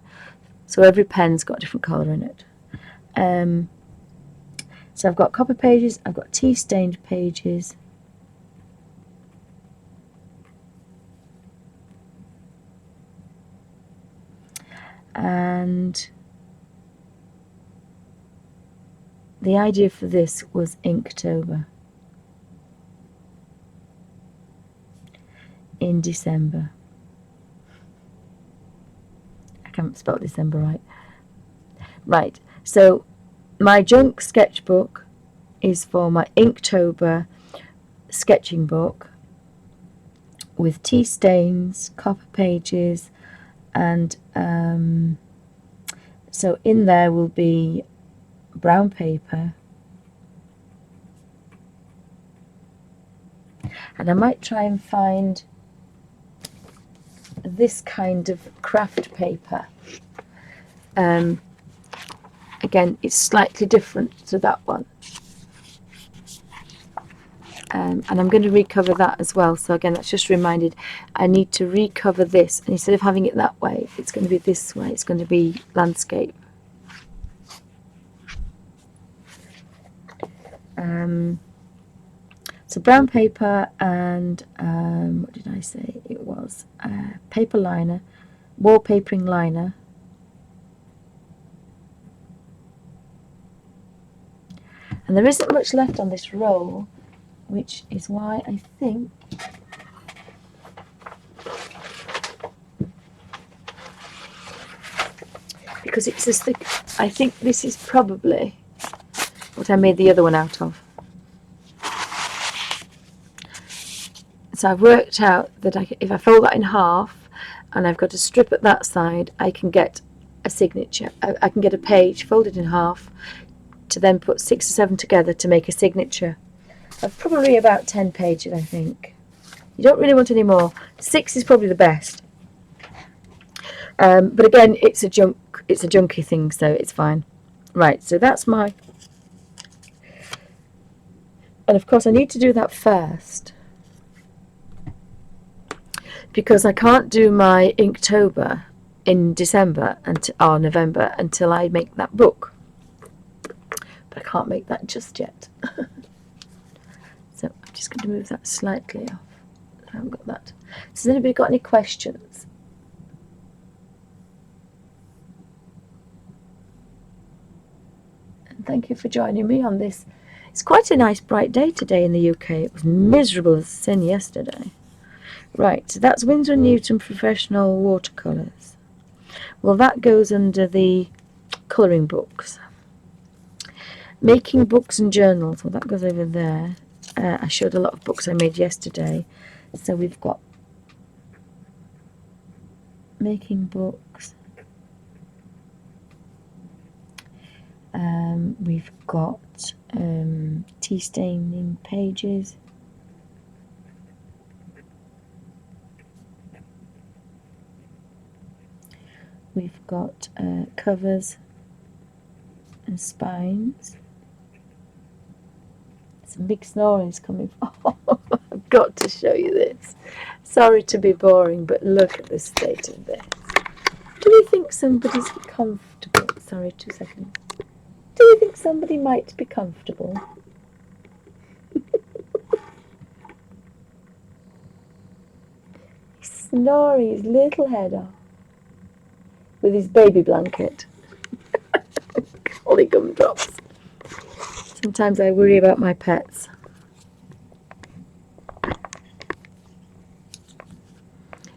So every pen's got a different colour in it. So I've got copper pages, I've got tea stained pages. And the idea for this was Inktober in December. I can't spell December right. Right, so my junk sketchbook is for my Inktober sketching book with tea stains, copper pages, and so in there will be brown paper, and I might try and find this kind of craft paper. Again, it's slightly different to that one, and I'm going to recover that as well. So again, that's just reminded I need to recover this, and instead of having it that way, it's going to be this way. It's going to be landscape. So brown paper and what did I say it was? Paper liner, wallpapering liner, and there isn't much left on this roll, which is why I think because it's this thick, I think this is probably what I made the other one out of. So I've worked out that if I fold that in half and I've got a strip at that side, I can get a signature. I can get a page folded in half to then put 6 or 7 together to make a signature of probably about 10 pages, I think. You don't really want any more. 6 is probably the best. But again, it's a junky thing, so it's fine. Right, so that's my... And of course I need to do that first, because I can't do my Inktober in December or November until I make that book. But I can't make that just yet. So I'm just going to move that slightly off. I haven't got that. So has anybody got any questions? And thank you for joining me on this. It's quite a nice bright day today in the UK. It was miserable as sin yesterday. Right, so that's Winsor & Newton Professional Watercolours. Well, that goes under the colouring books. Making books and journals, well, that goes over there. I showed a lot of books I made yesterday. So we've got making books. We've got tea staining pages. We've got covers and spines. Some big snoring's coming. I've got to show you this. Sorry to be boring, but look at the state of this. Do you think somebody's comfortable? Sorry, 2 seconds. Do you think somebody might be comfortable? He's snoring his little head off with his baby blanket. Holy gumdrops. Sometimes I worry about my pets.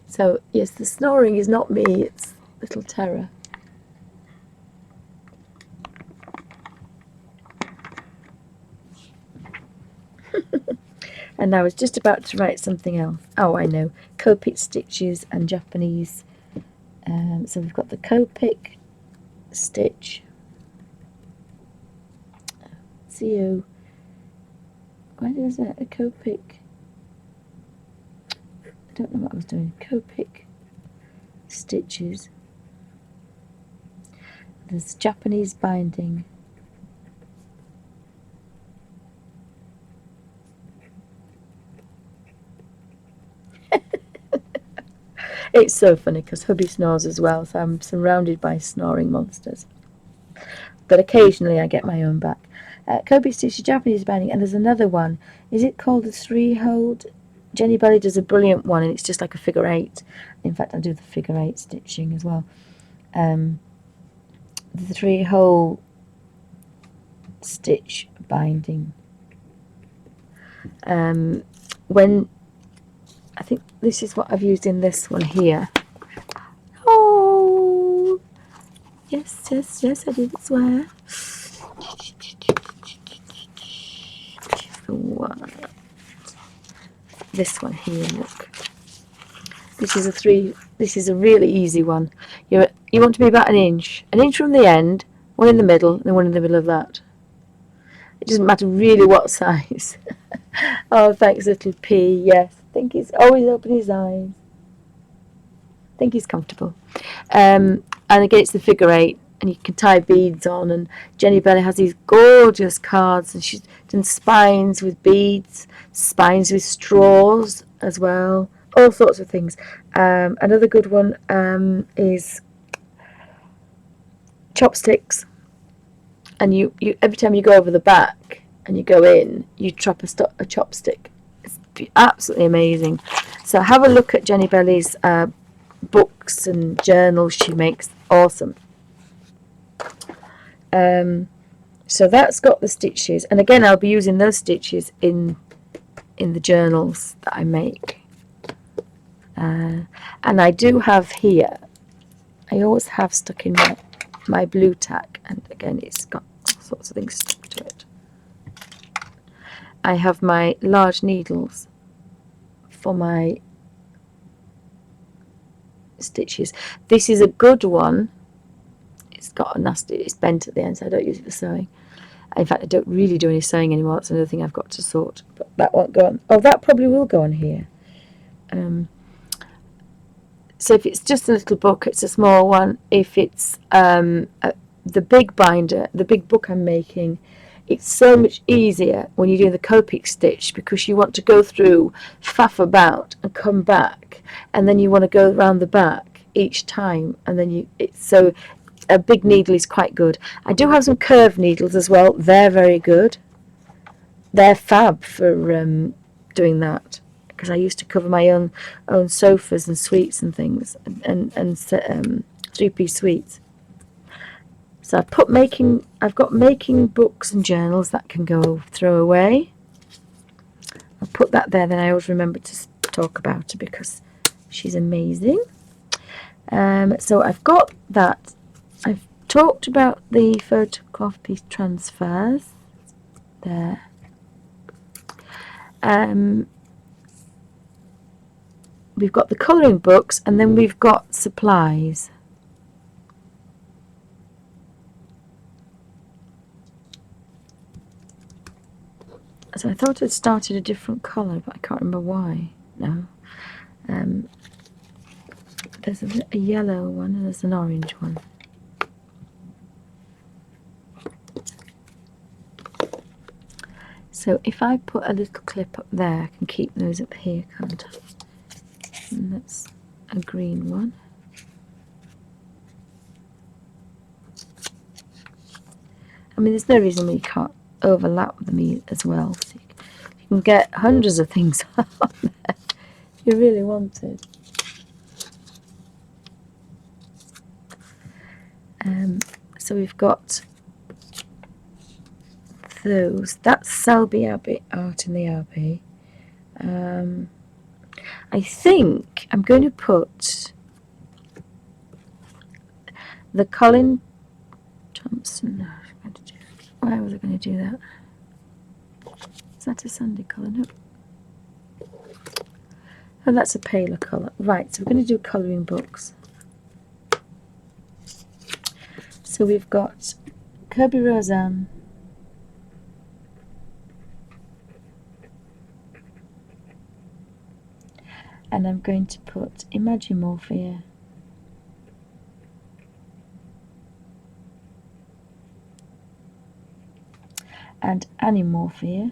So, yes, the snoring is not me, it's little Terror. And I was just about to write something else. Oh, I know. Copic stitches and Japanese. So we've got the Copic stitch. CO. Why is that a Copic? I don't know what I was doing. Copic stitches. There's Japanese binding. It's so funny because hubby snores as well, so I'm surrounded by snoring monsters. But occasionally I get my own back. Kobe stitch, Japanese binding, and there's another one. Is it called the 3-hold? Jenny Belly does a brilliant one, and it's just like a figure 8. In fact, I do the figure 8 stitching as well. The 3-hole stitch binding. When I think this is what I've used in this one here. Oh, yes, yes, yes, I didn't swear. This one here, look. This is a really easy one. You want to be about an inch from the end, one in the middle, and then one in the middle of that. It doesn't matter really what size. Oh, thanks, little P. Yes, I think he's always open his eyes. I think he's comfortable. And again, it's the figure 8, and you can tie beads on. And Jenny Belly has these gorgeous cards, and she's done spines with beads, spines with straws as well, all sorts of things. Another good one is chopsticks. And you every time you go over the back and you go in, you drop a chopstick. It's absolutely amazing. So have a look at Jenny Belly's books and journals she makes. Awesome. So that's got the stitches, and again I'll be using those stitches in the journals that I make. And I do have here, I always have stuck in my blue tack, and again it's got all sorts of things stuck to it. I have my large needles for my stitches. This is a good one. It's got a nasty, it's bent at the end, so I don't use it for sewing. In fact, I don't really do any sewing anymore. That's another thing I've got to sort, but that won't go on. Oh, that probably will go on here. So if it's just a little book, it's a small one. If it's the big binder, the big book I'm making, it's so much easier when you're doing the Copic stitch, because you want to go through, faff about, and come back, and then you want to go around the back each time, and then so a big needle is quite good. I do have some curved needles as well. They're very good. They're fab for doing that, because I used to cover my own sofas and suites and things, and 3-piece suites. So I've got making books and journals that can go throw away. I'll put that there, then I always remember to talk about her because she's amazing. So I've got that. I've talked about the photocopy transfers there. we've got the colouring books, and then we've got supplies. So I thought I'd started a different colour, but I can't remember why now. There's a yellow one and there's an orange one. So if I put a little clip up there, I can keep those up here, can't I? And that's a green one. I mean, there's no reason we can't overlap them as well. So you can get hundreds of things on there if you really wanted. So we've got those. That's Selby Abbey, Art in the Abbey. I think I'm going to put the Colin Thompson. Why was I going to do that? Is that a Sunday colour? No. Oh, that's a paler colour. Right, so we're going to do colouring books. So we've got Kirby Roseanne, and I'm going to put Imagimorphia, and Animorphia.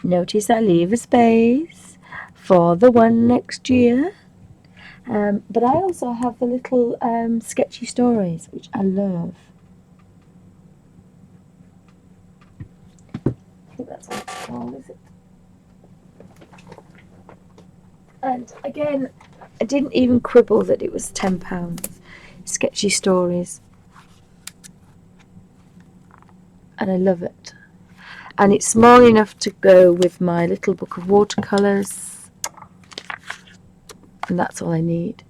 Notice I leave a space for the one next year. But I also have the little sketchy stories, which I love. I think that's what it's called, is it? And again, I didn't even quibble that it was £10. Sketchy stories. And I love it. And it's small enough to go with my little book of watercolours. And that's all I need.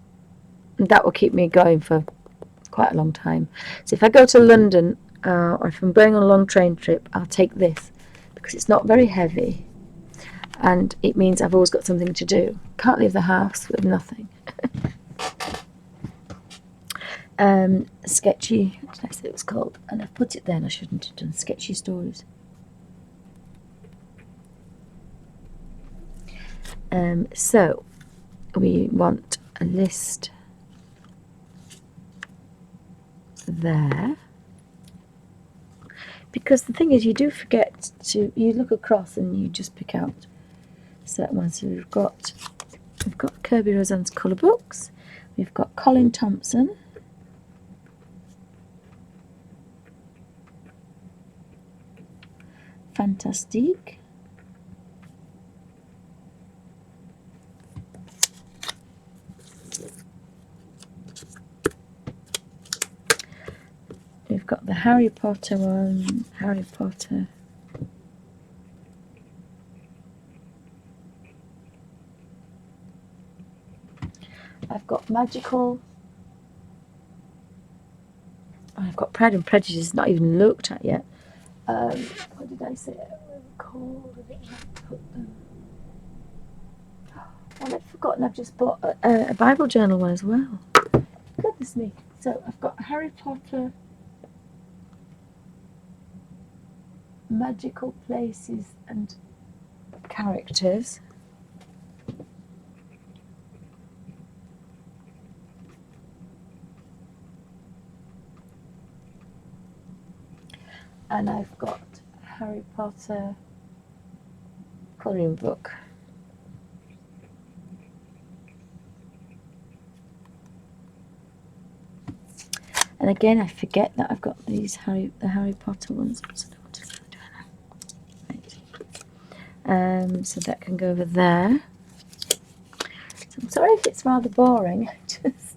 And that will keep me going for quite a long time. So if I go to London, or if I'm going on a long train trip, I'll take this, because it's not very heavy. And it means I've always got something to do. Can't leave the house with nothing. Sketchy, what did I say it was called? And I've put it there and I shouldn't have done. Sketchy stories. So we want a list there, because the thing is, you do forget to, you look across and you just pick out certain ones. So we've got Kirby Roseanne's colour books, we've got Colin Thompson, Fantastique, we've got the Harry Potter one, Harry Potter, I've got Magical, I've got Pride and Prejudice, not even looked at yet. What did I say it was called? I didn't put them. Oh, I've forgotten, I've just bought a Bible journal one as well. Goodness me. So I've got Harry Potter, Magical Places and Characters. And I've got Harry Potter colouring book. And again, I forget that I've got these the Harry Potter ones. So I don't want to do it now. Right. So that can go over there. So I'm sorry if it's rather boring. Just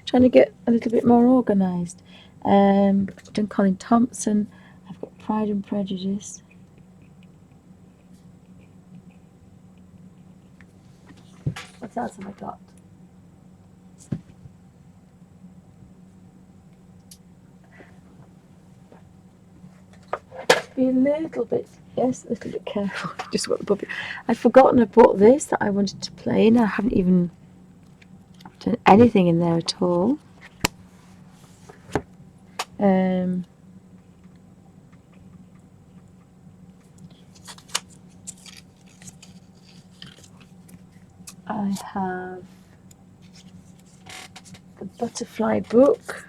trying to get a little bit more organised. I've done Colin Thompson. I've got Pride and Prejudice. What else have I got? be a little bit, yes, a little bit careful. Just what the puppy. I'd forgotten I bought this that I wanted to play in. I haven't even done anything in there at all. I have the butterfly book.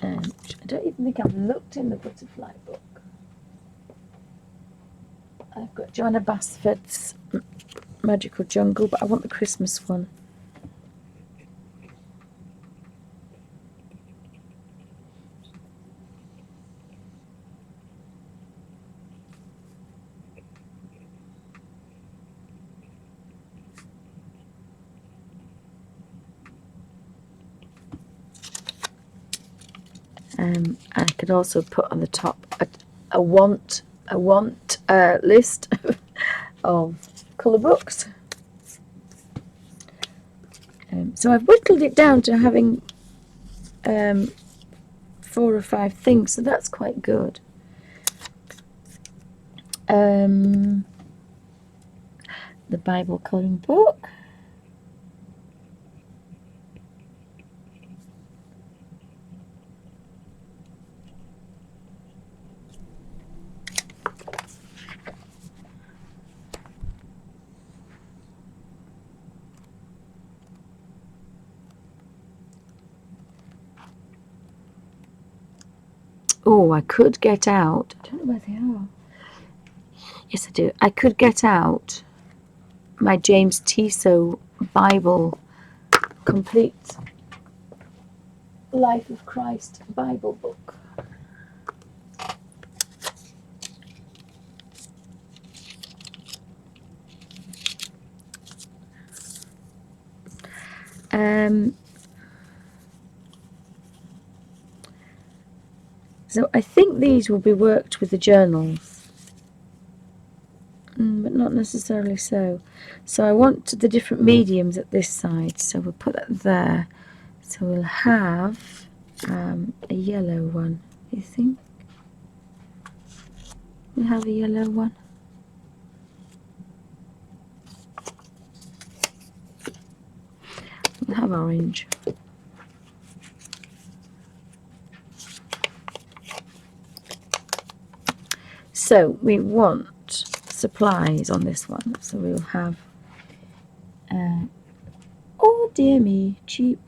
I don't even think I've looked in the butterfly book. I've got Joanna Basford's Magical Jungle, but I want the Christmas one. I could also put on the top a want list of colour books. So I've whittled it down to having 4 or 5 things, so that's quite good. The Bible colouring book. Oh, I could get out. I don't know where they are. Yes, I do. I could get out my James Tissot Bible, complete Life of Christ Bible book. So I think these will be worked with the journals, but not necessarily so. So I want the different mediums at this side, so we'll put that there. So we'll have a yellow one, you think? We'll have a yellow one. We'll have orange. So we want supplies on this one. So we'll have, oh dear me, cheap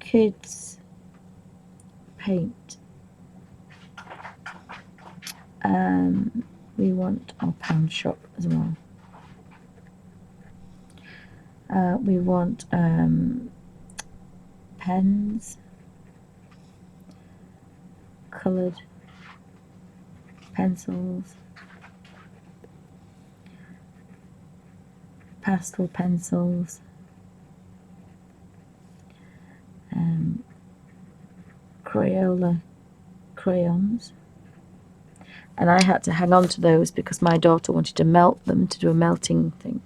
kids paint. We want our pound shop as well. We want pens, coloured pencils, pastel pencils, Crayola crayons. And I had to hang on to those because my daughter wanted to melt them, to do a melting thing.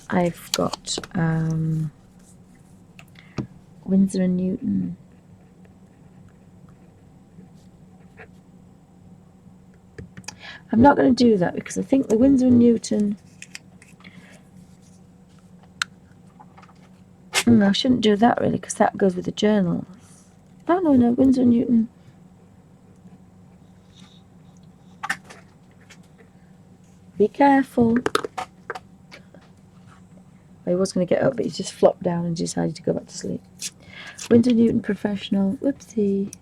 I've got Winsor and Newton. I'm not going to do that because I think the Winsor and Newton... I shouldn't do that really because that goes with the journals. No, Winsor and Newton. Be careful. He was going to get up, but he just flopped down and decided to go back to sleep. Winsor and Newton Professional. Whoopsie.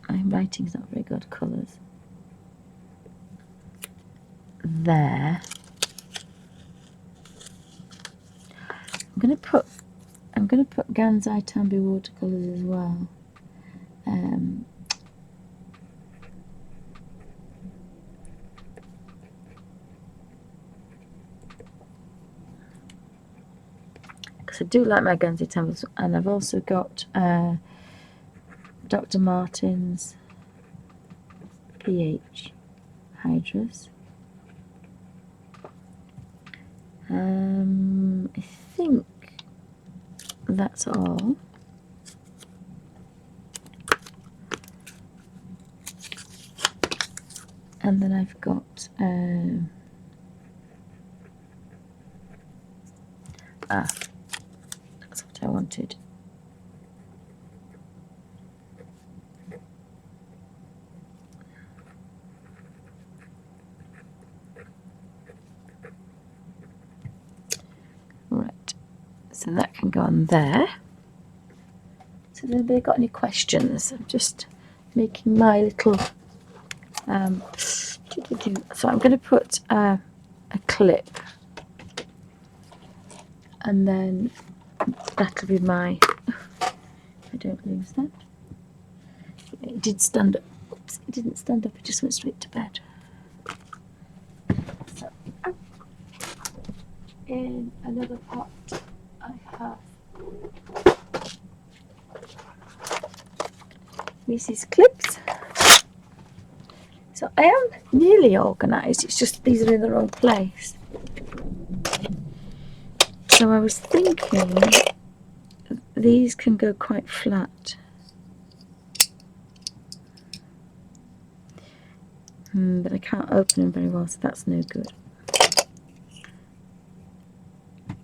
My writing's not very good. Colours. There. I'm gonna put Gansai Tambi watercolours as well. I do like my Guernsey Temples, and I've also got Dr. Martens pH Hydras. I think that's all. And then I've got that's what I wanted. Right, so that can go on there. So has anybody got any questions? I'm just making my little so I'm going to put a clip, and then that'll be my, I don't lose that. It did stand up. Oops, it didn't stand up, it just went straight to bed. So in another pot I have Mrs. Clips. So I am nearly organised, it's just these are in the wrong place. So I was thinking these can go quite flat. But I can't open them very well, so that's no good.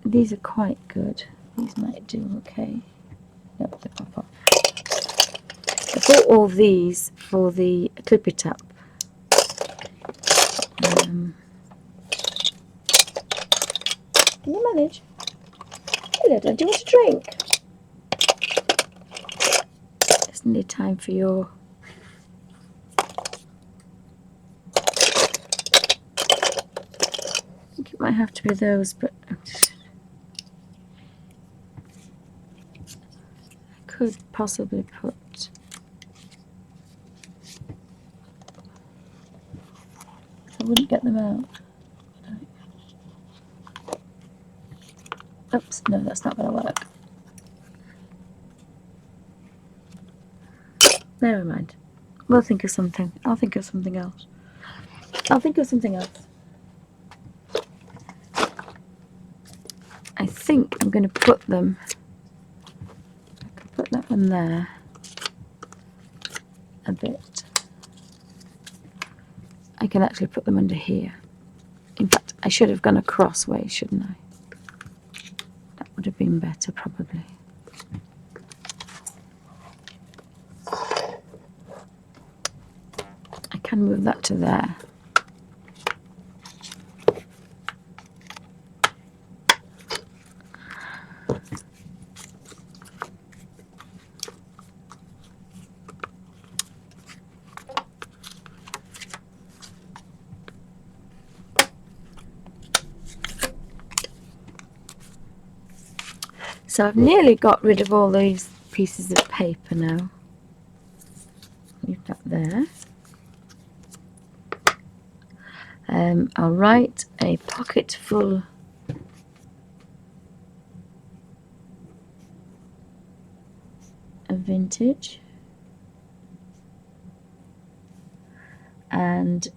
These are quite good. These might do okay. Nope, they pop off. I bought all these for the clippy tap. Can you manage? Hello, do you want a drink? It's nearly time for your... I think it might have to be those, but I could possibly put... I wouldn't get them out. Oops, no, that's not going to work. Never mind. We'll think of something. I'll think of something else. I'll think of something else. I think I'm going to put them... I can put that one there. A bit. I can actually put them under here. In fact, I should have gone across way, shouldn't I? That would have been better, probably. I can move that to there. So I've nearly got rid of all these pieces of paper now. Leave that there. I'll write a pocket full of vintage, and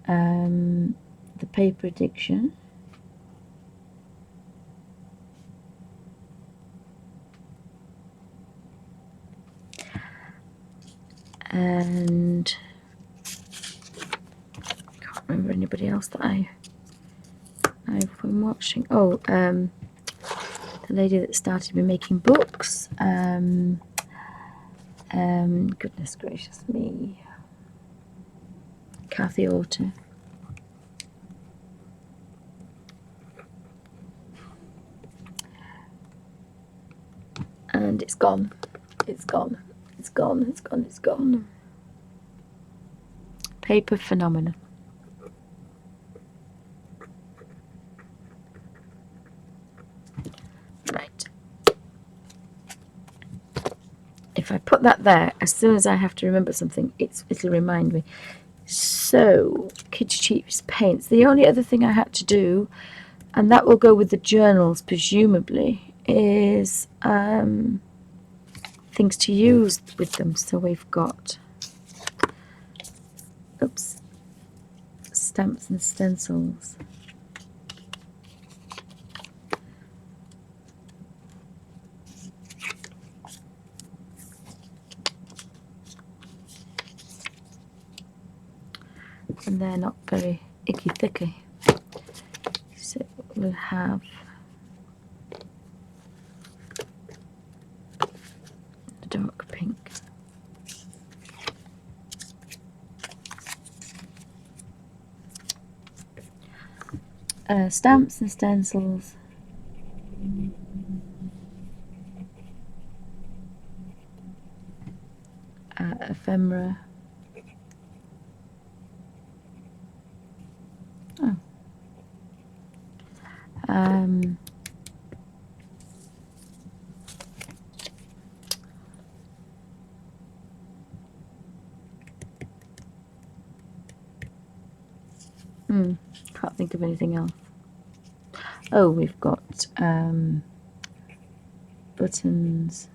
the paper addiction. And I can't remember anybody else that I've been watching. Oh, the lady that started me making books. Goodness gracious me, Kathy Orton. And it's gone. It's gone. It's gone, it's gone, it's gone. Paper phenomenon. Right. If I put that there, as soon as I have to remember something, it'll remind me. So, Kids Cheats Paints. The only other thing I had to do, and that will go with the journals, presumably, is things to use with them. So we've got, oops, stamps and stencils. And they're not very icky thicky. So we'll have the dark pink. Stamps and stencils. Ephemera. Oh. Can't think of anything else. Oh, we've got buttons.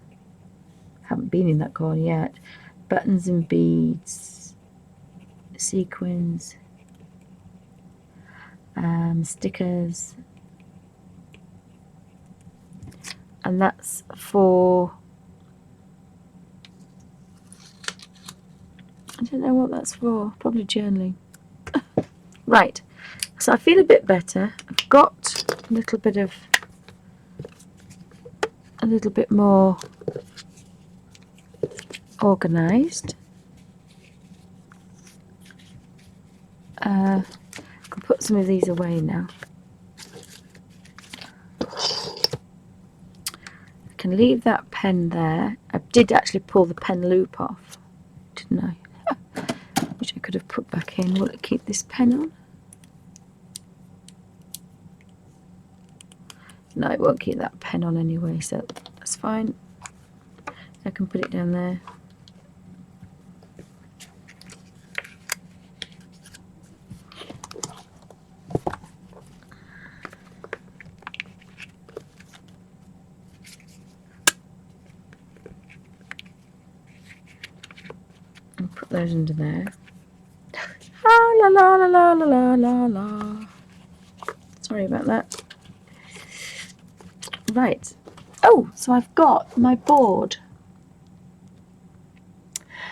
Haven't been in that corner yet. Buttons and beads, sequins, stickers, and that's for, I don't know what that's for, probably journaling. Right, so I feel a bit better. I've got a little bit more organised. I can put some of these away now. I can leave that pen there. I did actually pull the pen loop off, didn't I? Which I could have put back in. Will it keep this pen on? No, it won't keep that pen on anyway, so that's fine. I can put it down there. And put those under there. Ah, la la la la la la la. Sorry about that. Right. Oh, so I've got my board.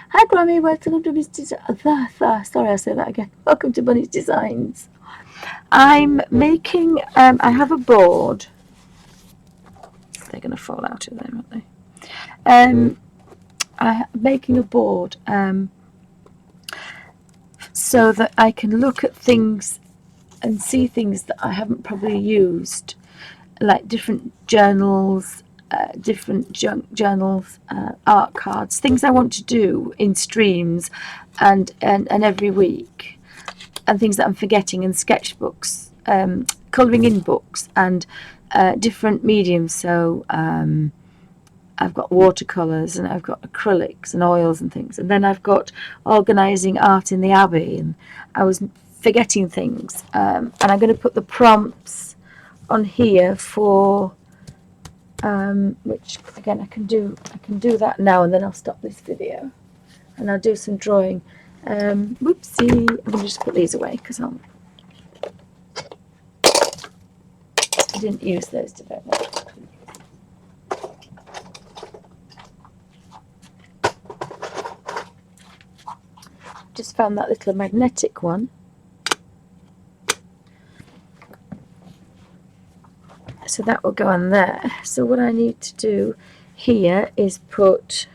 Hi, Grammy. Welcome to Bunny's Designs. Sorry, I'll say that again. Welcome to Bunny's Designs. I'm making. I have a board. They're going to fall out of there, aren't they? I'm making a board so that I can look at things and see things that I haven't probably used, like different journals, different junk journals, art cards, things I want to do in streams and every week, and things that I'm forgetting, and sketchbooks, colouring in books, and different mediums. So I've got watercolours, and I've got acrylics and oils and things, and then I've got organising art in the Abbey, and I was forgetting things, and I'm going to put the prompts on here for which again I can do that now, and then I'll stop this video and I'll do some drawing. Whoopsie, I'm going to just put these away because I didn't use those today. Just found that little magnetic one. So that will go on there. So what I need to do here is put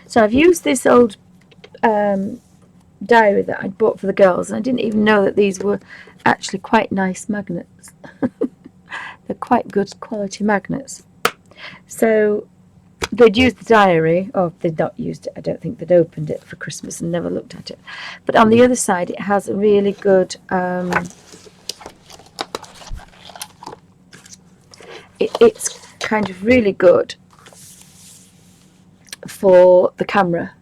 so I've used this old diary that I'd bought for the girls, and I didn't even know that these were actually quite nice magnets. They're quite good quality magnets. So they'd used the diary, or they'd not used it, I don't think they'd opened it for Christmas and never looked at it. But on the other side it has a really good it's kind of really good for the camera,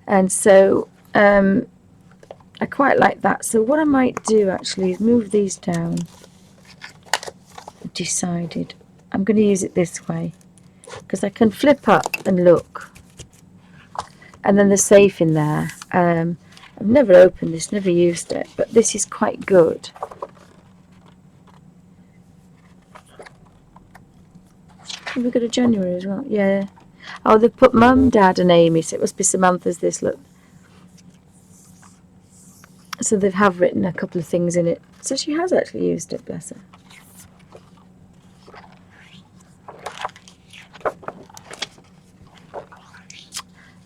and so I quite like that. So what I might do actually is move these down. I've decided I'm going to use it this way because I can flip up and look, and then the safe in there. I've never opened this, never used it, but this is quite good. Have we got a January as well? Yeah. Oh, they've put Mum, Dad and Amy, so it must be Samantha's this, look. So they have written a couple of things in it. So she has actually used it, bless her.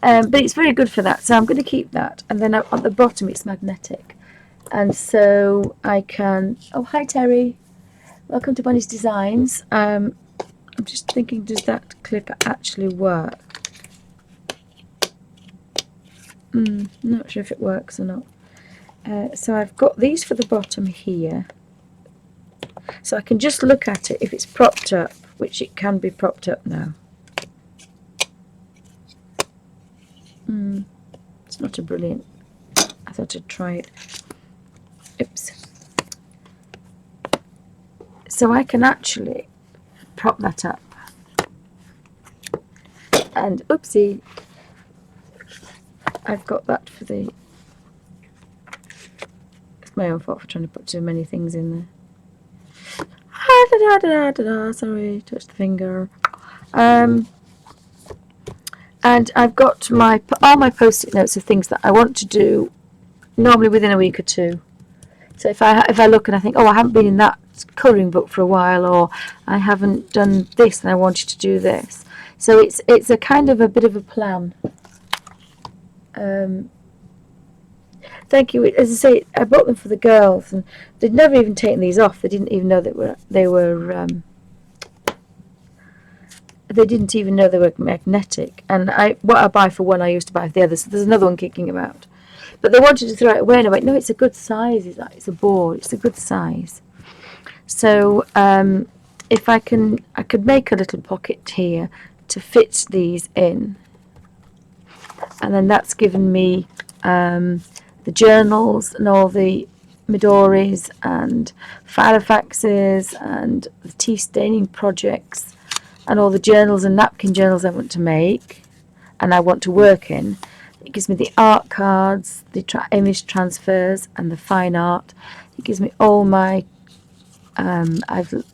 But it's very good for that, so I'm going to keep that. And then at the bottom it's magnetic. And so I can... Oh, hi Terry. Welcome to Bonnie's Designs. I'm just thinking, does that clip actually work? Not sure if it works or not. So I've got these for the bottom here. So I can just look at it if it's propped up, which it can be propped up now. It's not a brilliant. I thought I'd try it. Oops. So I can actually prop that up. And oopsie, I've got that for the... It's my own fault for trying to put too many things in there. Sorry, touched the finger. And I've got all my post-it notes of things that I want to do, normally within a week or two. So if I look and I think, oh, I haven't been in that colouring book for a while, or I haven't done this and I wanted to do this. So it's a kind of a bit of a plan. Thank you. As I say, I bought them for the girls, and they'd never even taken these off. They didn't even know they were magnetic. And what I buy for one, I used to buy for the other. So there's another one kicking about. But they wanted to throw it away, and I went, no, it's a good size. It's a board. It's a good size. So if I could make a little pocket here to fit these in, and then that's given me the journals and all the Midoris and Filofaxes and the tea staining projects and all the journals and napkin journals I want to make and I want to work in. It gives me the art cards, the image transfers and the fine art. It gives me all my I've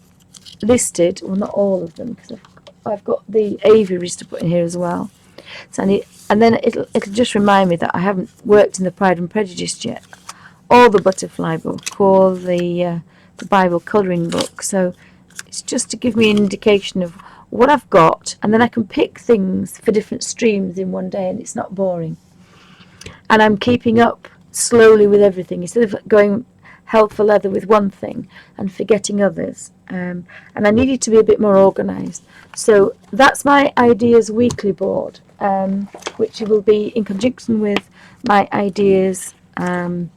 listed, well, not all of them, because I've got the aviaries to put in here as well. So and then it'll just remind me that I haven't worked in the Pride and Prejudice yet, or the Butterfly book, or the Bible colouring book. So it's just to give me an indication of what I've got, and then I can pick things for different streams in one day, and it's not boring. And I'm keeping up slowly with everything instead of going hell for leather with one thing and forgetting others. And I needed to be a bit more organised. So that's my ideas weekly board, which will be in conjunction with my ideas. It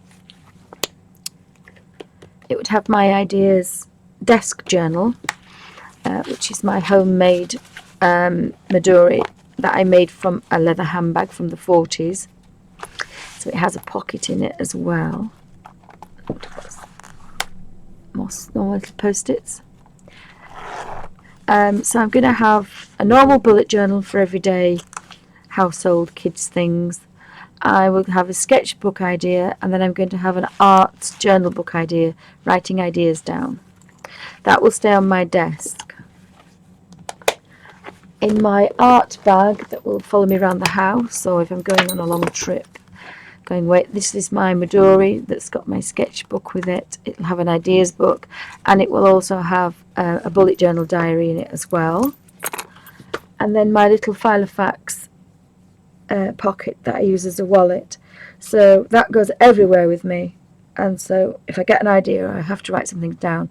would have my ideas desk journal, which is my homemade Midori that I made from a leather handbag from the 40s. So it has a pocket in it as well. More little post-its. So I'm going to have a normal bullet journal for everyday household kids things. I will have a sketchbook idea, and then I'm going to have an art journal book idea, writing ideas down. That will stay on my desk. In my art bag that will follow me around the house, or if I'm going on a long trip, this is my Midori that's got my sketchbook with it. It'll have an ideas book, and it will also have a bullet journal diary in it as well. And then my little Filofax pocket that I use as a wallet. So that goes everywhere with me. And so if I get an idea, I have to write something down.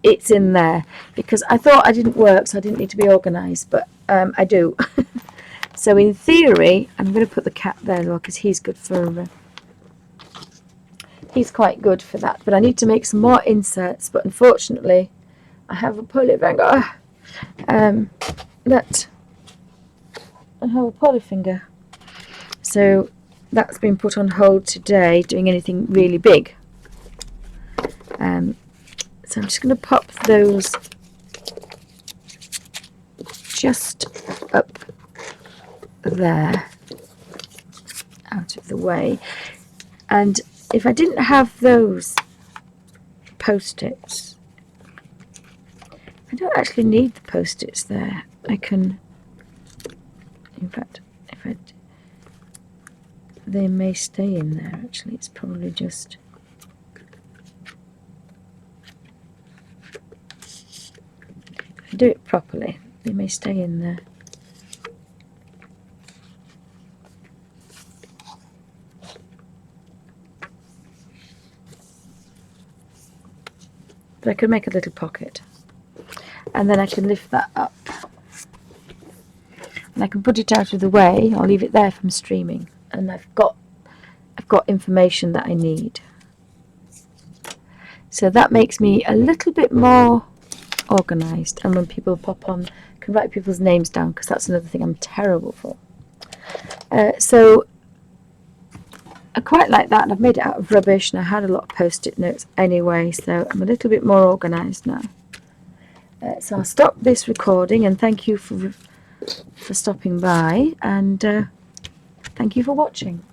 It's in there because I thought I didn't work, so I didn't need to be organised, but I do. So in theory, I'm going to put the cat there because he's good for. He's quite good for that. But I need to make some more inserts. But unfortunately, I have a polyfinger. That I have a polyfinger. So that's been put on hold today, doing anything really big. So I'm just going to pop those just up there, out of the way. And if I didn't have those post-its, I don't actually need the post-its there. I can, in fact, they may stay in there actually. It's probably just, if I do it properly, they may stay in there. But I could make a little pocket, and then I can lift that up, and I can put it out of the way. I'll leave it there from streaming, and I've got information that I need. So that makes me a little bit more organised, and when people pop on, I can write people's names down, because that's another thing I'm terrible for. So I quite like that, and I've made it out of rubbish, and I had a lot of post-it notes anyway, so I'm a little bit more organised now. So I'll stop this recording, and thank you for stopping by, and thank you for watching.